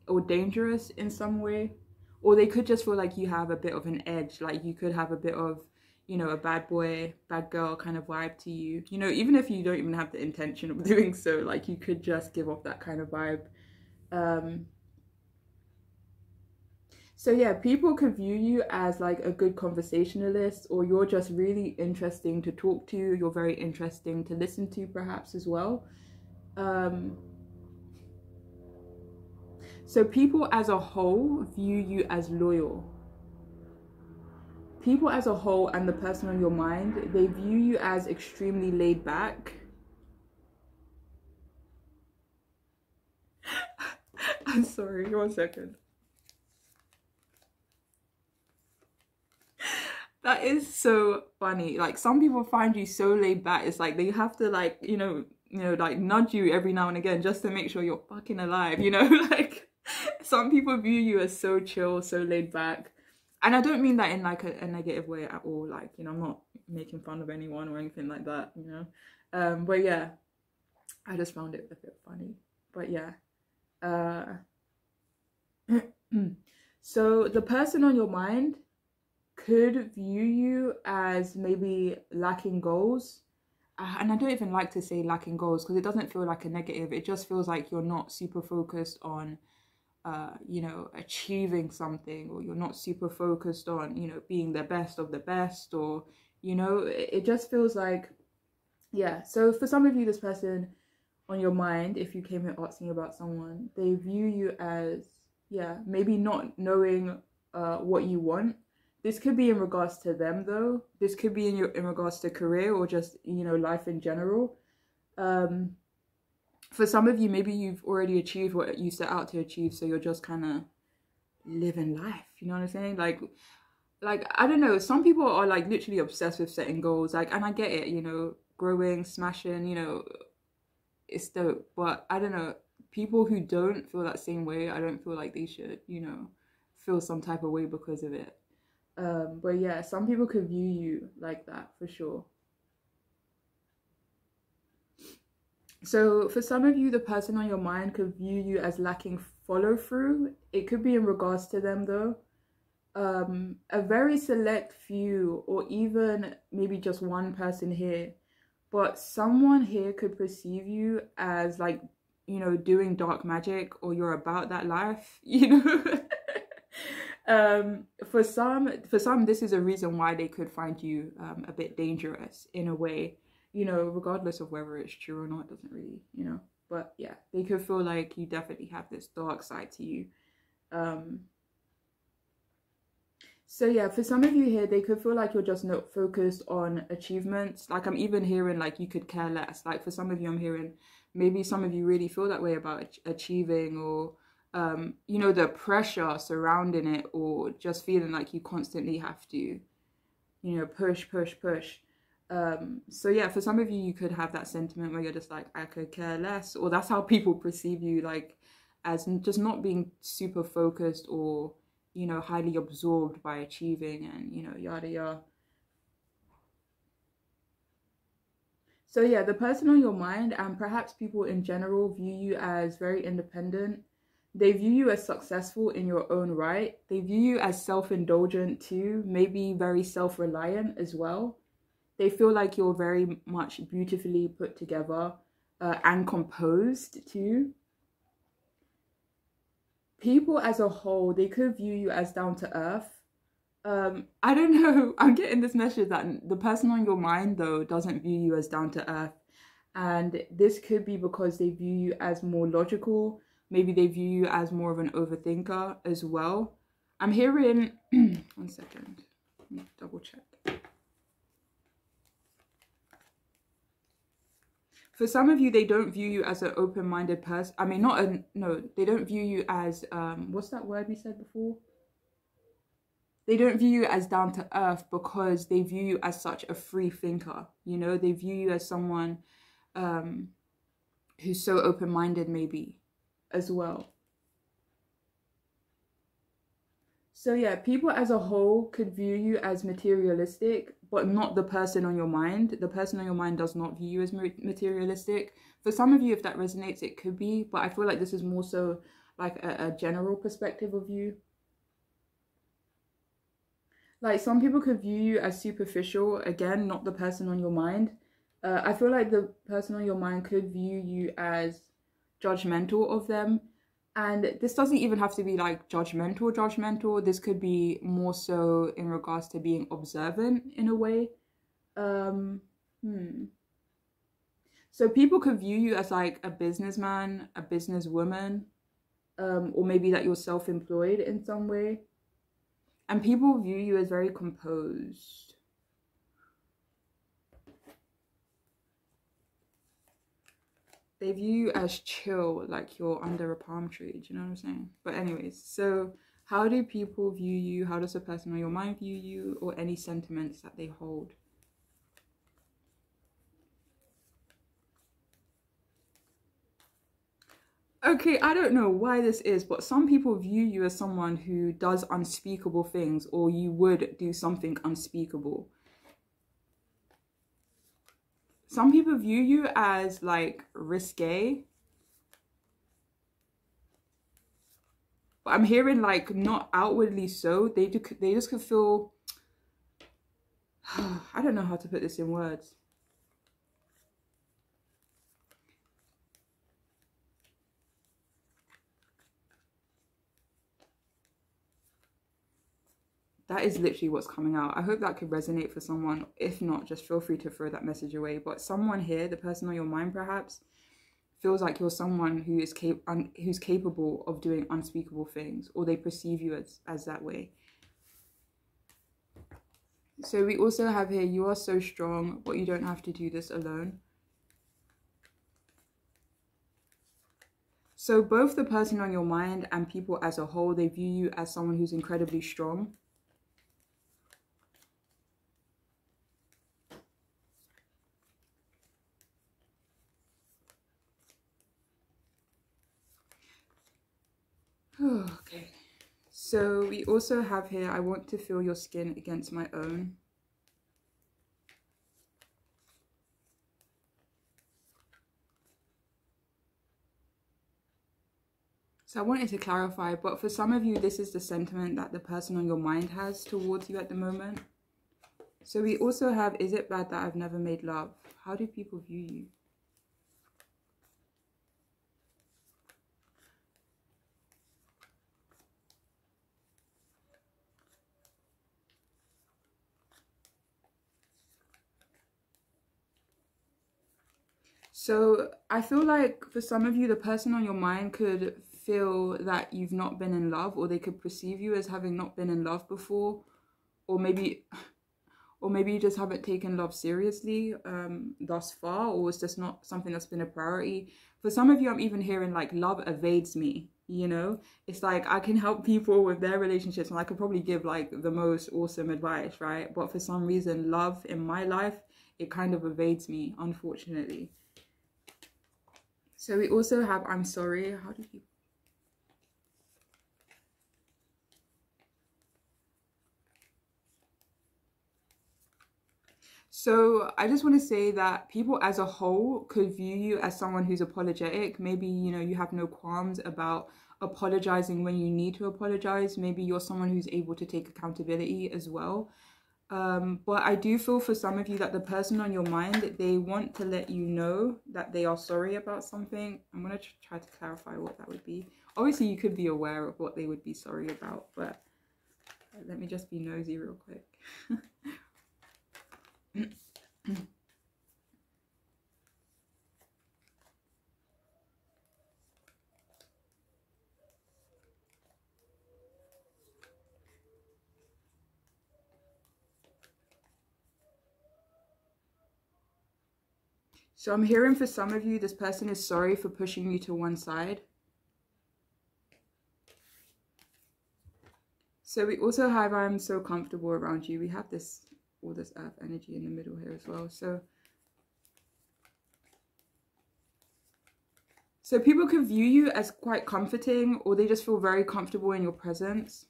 or dangerous in some way. Or they could just feel like you have a bit of an edge, like you could have a bit of, you know, a bad boy, bad girl kind of vibe to you. You know, even if you don't even have the intention of doing so, like you could just give off that kind of vibe. So yeah, people could view you as like a good conversationalist, or you're just really interesting to talk to. You're very interesting to listen to perhaps as well. So people as a whole view you as loyal. People as a whole and the person on your mind, they view you as extremely laid back. I'm sorry, 1 second. That is so funny. Like some people find you so laid back. It's like they have to like, you know, like nudge you every now and again just to make sure you're fucking alive, you know? Like some people view you as so chill, so laid back. And I don't mean that in like a negative way at all. Like, you know, I'm not making fun of anyone or anything like that, you know? But yeah, I just found it a bit funny. But yeah. So the person on your mind could view you as maybe lacking goals. And I don't even like to say lacking goals because it doesn't feel like a negative. It just feels like you're not super focused on, you know, achieving something, or you're not super focused on, you know, being the best of the best, or, you know, it just feels like, yeah. So for some of you, this person on your mind, if you came here asking about someone, they view you as, yeah, maybe not knowing what you want. This could be in regards to them though. This could be in regards to career, or just, you know, life in general. For some of you, maybe you've already achieved what you set out to achieve, so you're just kind of living life, you know what I'm saying? Like I don't know, some people are like literally obsessed with setting goals, like, and I get it, you know, growing, smashing, you know, it's dope. But I don't know, people who don't feel that same way, I don't feel like they should, you know, feel some type of way because of it. But yeah, some people could view you like that for sure. So for some of you, the person on your mind could view you as lacking follow through. It could be in regards to them though. A very select few, or even maybe just one person here, but someone here could perceive you as like, you know, doing dark magic, or you're about that life, you know. For some, this is a reason why they could find you a bit dangerous in a way, you know, regardless of whether it's true or not, doesn't really, you know. But yeah, they could feel like you definitely have this dark side to you. So yeah, for some of you here, they could feel like you're just not focused on achievements. Like I'm even hearing like you could care less. Like for some of you, I'm hearing maybe some of you really feel that way about achieving, or you know, the pressure surrounding it, or just feeling like you constantly have to, you know, push, push, push. So yeah, for some of you, you could have that sentiment where you're just like, I could care less, or that's how people perceive you, like as just not being super focused, or, you know, highly absorbed by achieving, and, you know, yada yada. So yeah, the person on your mind, and perhaps people in general, view you as very independent. They view you as successful in your own right. They view you as self-indulgent too, maybe very self-reliant as well. They feel like you're very much beautifully put together, and composed too. People as a whole, they could view you as down to earth. I don't know. I'm getting this message that the person on your mind, though, doesn't view you as down to earth. And this could be because they view you as more logical. Maybe they view you as more of an overthinker as well. I'm hearing, one second, let me double check. For some of you, they don't view you as an open-minded person. I mean, no, they don't view you as, what's that word we said before? They don't view you as down to earth because they view you as such a free thinker. You know, they view you as someone who's so open-minded, maybe, as well. So yeah, people as a whole could view you as materialistic, but not the person on your mind. The person on your mind does not view you as materialistic. For some of you, if that resonates, it could be, but I feel like this is more so like a general perspective of you. Like, some people could view you as superficial, again, not the person on your mind. I feel like the person on your mind could view you as judgmental of them. And this doesn't even have to be like judgmental. This could be more so in regards to being observant in a way. So people could view you as like a businessman, a businesswoman, or maybe that you're self-employed in some way. And people view you as very composed. They view you as chill, like you're under a palm tree. Do you know what I'm saying? But anyways, so how do people view you? How does a person on your mind view you? Or any sentiments that they hold? Okay, I don't know why this is, but some people view you as someone who does unspeakable things, or you would do something unspeakable. Some people view you as like risque. But I'm hearing like not outwardly so. They just could feel, I don't know how to put this in words. That is literally what's coming out. I hope that could resonate for someone. If not, just feel free to throw that message away. But someone here, the person on your mind perhaps, feels like you're someone who is who's capable of doing unspeakable things, or they perceive you as that way. So we also have here, you are so strong, but you don't have to do this alone. So both the person on your mind and people as a whole, they view you as someone who's incredibly strong. Okay, so we also have here, I want to feel your skin against my own. So I wanted to clarify, but for some of you, this is the sentiment that the person on your mind has towards you at the moment. So we also have, is it bad that I've never made love? How do people view you? So I feel like for some of you, the person on your mind could feel that you've not been in love, or they could perceive you as having not been in love before, or maybe or maybe you just haven't taken love seriously thus far, or it's just not something that's been a priority. For some of you, I'm even hearing like love evades me, you know? It's like I can help people with their relationships and I could probably give like the most awesome advice, right? But for some reason, love in my life, it kind of evades me, unfortunately. So we also have I'm sorry. How do people... So I just want to say that people as a whole could view you as someone who's apologetic. Maybe, you know, you have no qualms about apologizing when you need to apologize. Maybe you're someone who's able to take accountability as well. But I do feel for some of you that the person on your mind, they want to let you know that they are sorry about something. I'm going to try to clarify what that would be. Obviously, you could be aware of what they would be sorry about, but let me just be nosy real quick. So I'm hearing for some of you, this person is sorry for pushing you to one side. So we also have I'm so comfortable around you. We have this, all this earth energy in the middle here as well. So people can view you as quite comforting, or they just feel very comfortable in your presence.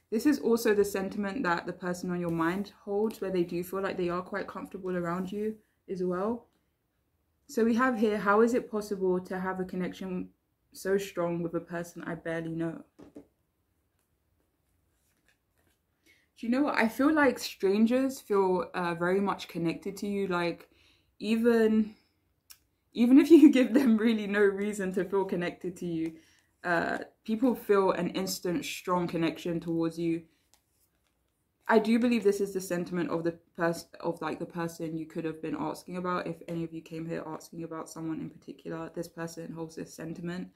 This is also the sentiment that the person on your mind holds, where they do feel like they are quite comfortable around you as well. So we have here, how is it possible to have a connection so strong with a person I barely know? Do you know what? I feel like strangers feel very much connected to you. Like even if you give them really no reason to feel connected to you, people feel an instant strong connection towards you. I do believe this is the sentiment of the person you could have been asking about. If any of you came here asking about someone in particular, this person holds this sentiment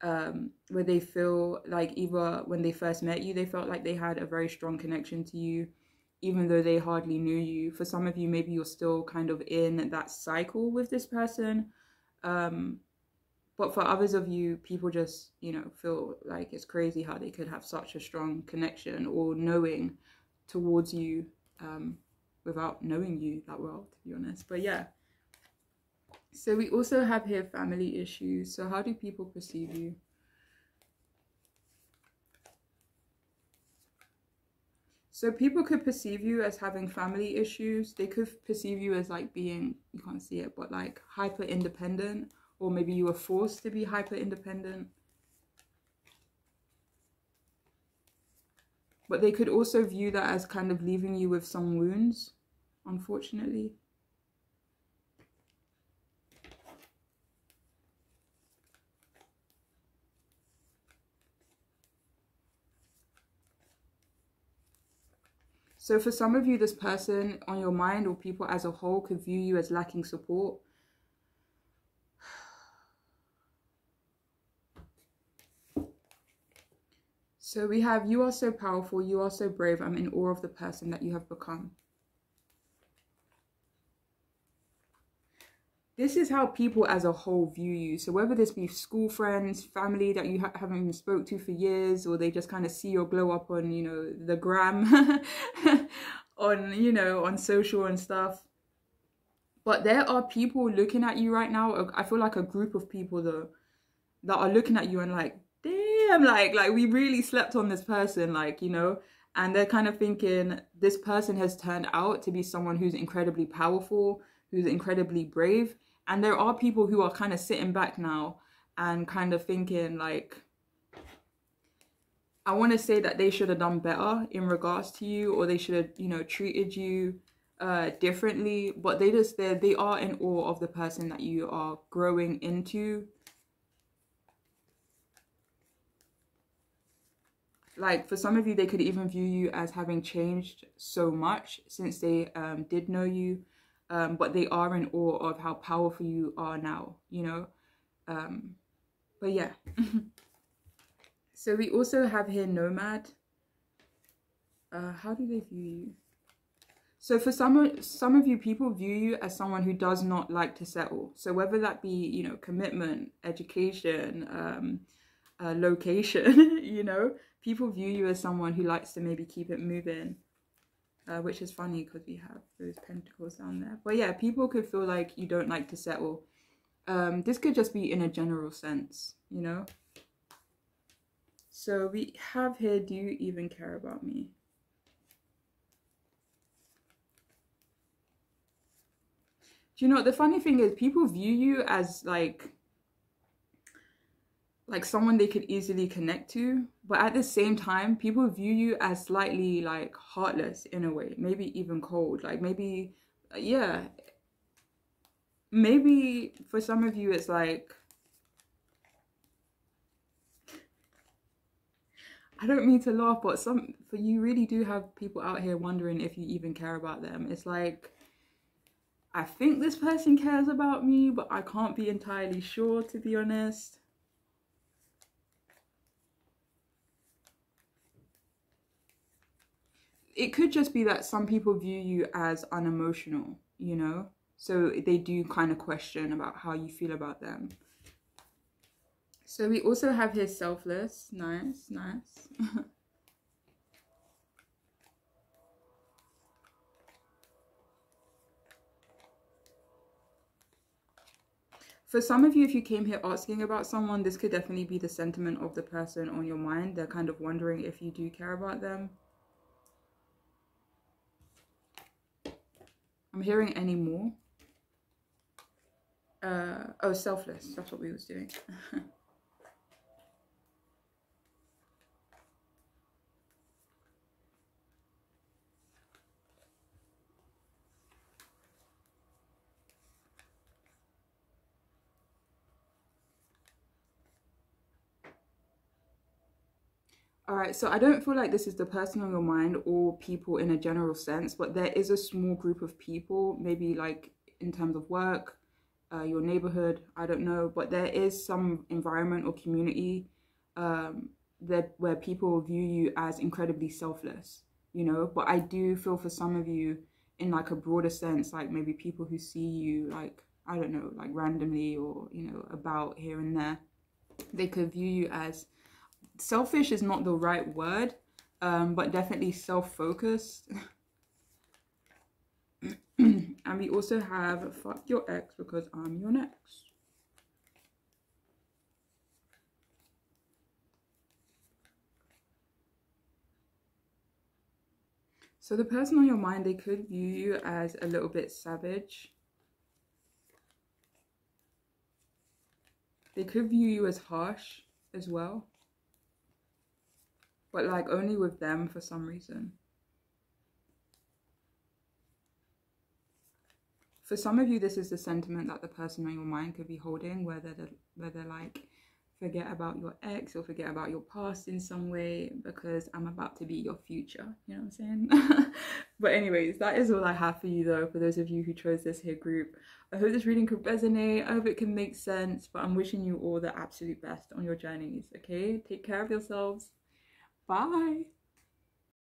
where they feel like either when they first met you, they felt like they had a very strong connection to you, even though they hardly knew you. For some of you, maybe you're still kind of in that cycle with this person. But for others of you, people just, you know, feel like it's crazy how they could have such a strong connection or knowing towards you without knowing you that well, to be honest. But yeah. So we also have here family issues. So how do people perceive you? So people could perceive you as having family issues. They could perceive you as like being, you can't see it, but like hyper independent, or maybe you were forced to be hyper independent. But they could also view that as kind of leaving you with some wounds, unfortunately. So for some of you, this person on your mind or people as a whole could view you as lacking support. So we have, you are so powerful, you are so brave, I'm in awe of the person that you have become. This is how people as a whole view you. So whether this be school friends, family that you haven't even spoke to for years, or they just kind of see your glow up on, you know, the gram, on, you know, on social and stuff. But there are people looking at you right now. I feel like a group of people though, that are looking at you and like, damn, like we really slept on this person, like, you know, and they're kind of thinking this person has turned out to be someone who's incredibly powerful, who's incredibly brave. And there are people who are kind of sitting back now and kind of thinking like, I want to say that they should have done better in regards to you, or they should have, you know, treated you differently. But they are in awe of the person that you are growing into. Like for some of you, they could even view you as having changed so much since they did know you. But they are in awe of how powerful you are now, you know. But yeah. So we also have here nomad. How do they view you? So for some of you, people view you as someone who does not like to settle. So whether that be, you know, commitment, education, location, you know, people view you as someone who likes to maybe keep it moving, which is funny because we have those pentacles down there. But yeah, people could feel like you don't like to settle. This could just be in a general sense, you know. So we have here, do you even care about me? Do you know, the funny thing is people view you as like someone they could easily connect to, but at the same time people view you as slightly like heartless in a way, maybe even cold, like maybe, yeah, maybe for some of you it's like, I don't mean to laugh, but for you really do have people out here wondering if you even care about them. It's like, I think this person cares about me, but I can't be entirely sure, to be honest. It could just be that some people view you as unemotional, you know? So they do kind of question about how you feel about them. So we also have here selfless. Nice, nice. For some of you, if you came here asking about someone, this could definitely be the sentiment of the person on your mind. They're kind of wondering if you do care about them. I'm hearing any more. Oh, selfless. That's what we was doing. All right, so I don't feel like this is the person on your mind or people in a general sense, but there is a small group of people, maybe like in terms of work, your neighborhood, I don't know, but there is some environment or community that where people view you as incredibly selfless, you know. But I do feel for some of you in like a broader sense, like maybe people who see you like, I don't know, like randomly or, you know, about here and there, they could view you as selfish is not the right word, but definitely self-focused. And we also have fuck your ex because I'm your next. So the person on your mind, they could view you as a little bit savage. They could view you as harsh as well, but like only with them for some reason. For some of you, this is the sentiment that the person on your mind could be holding, where they're like, forget about your ex or forget about your past in some way because I'm about to be your future. You know what I'm saying? But anyways, that is all I have for you though, for those of you who chose this here group. I hope this reading could resonate. I hope it can make sense, but I'm wishing you all the absolute best on your journeys, okay? Take care of yourselves. Bye.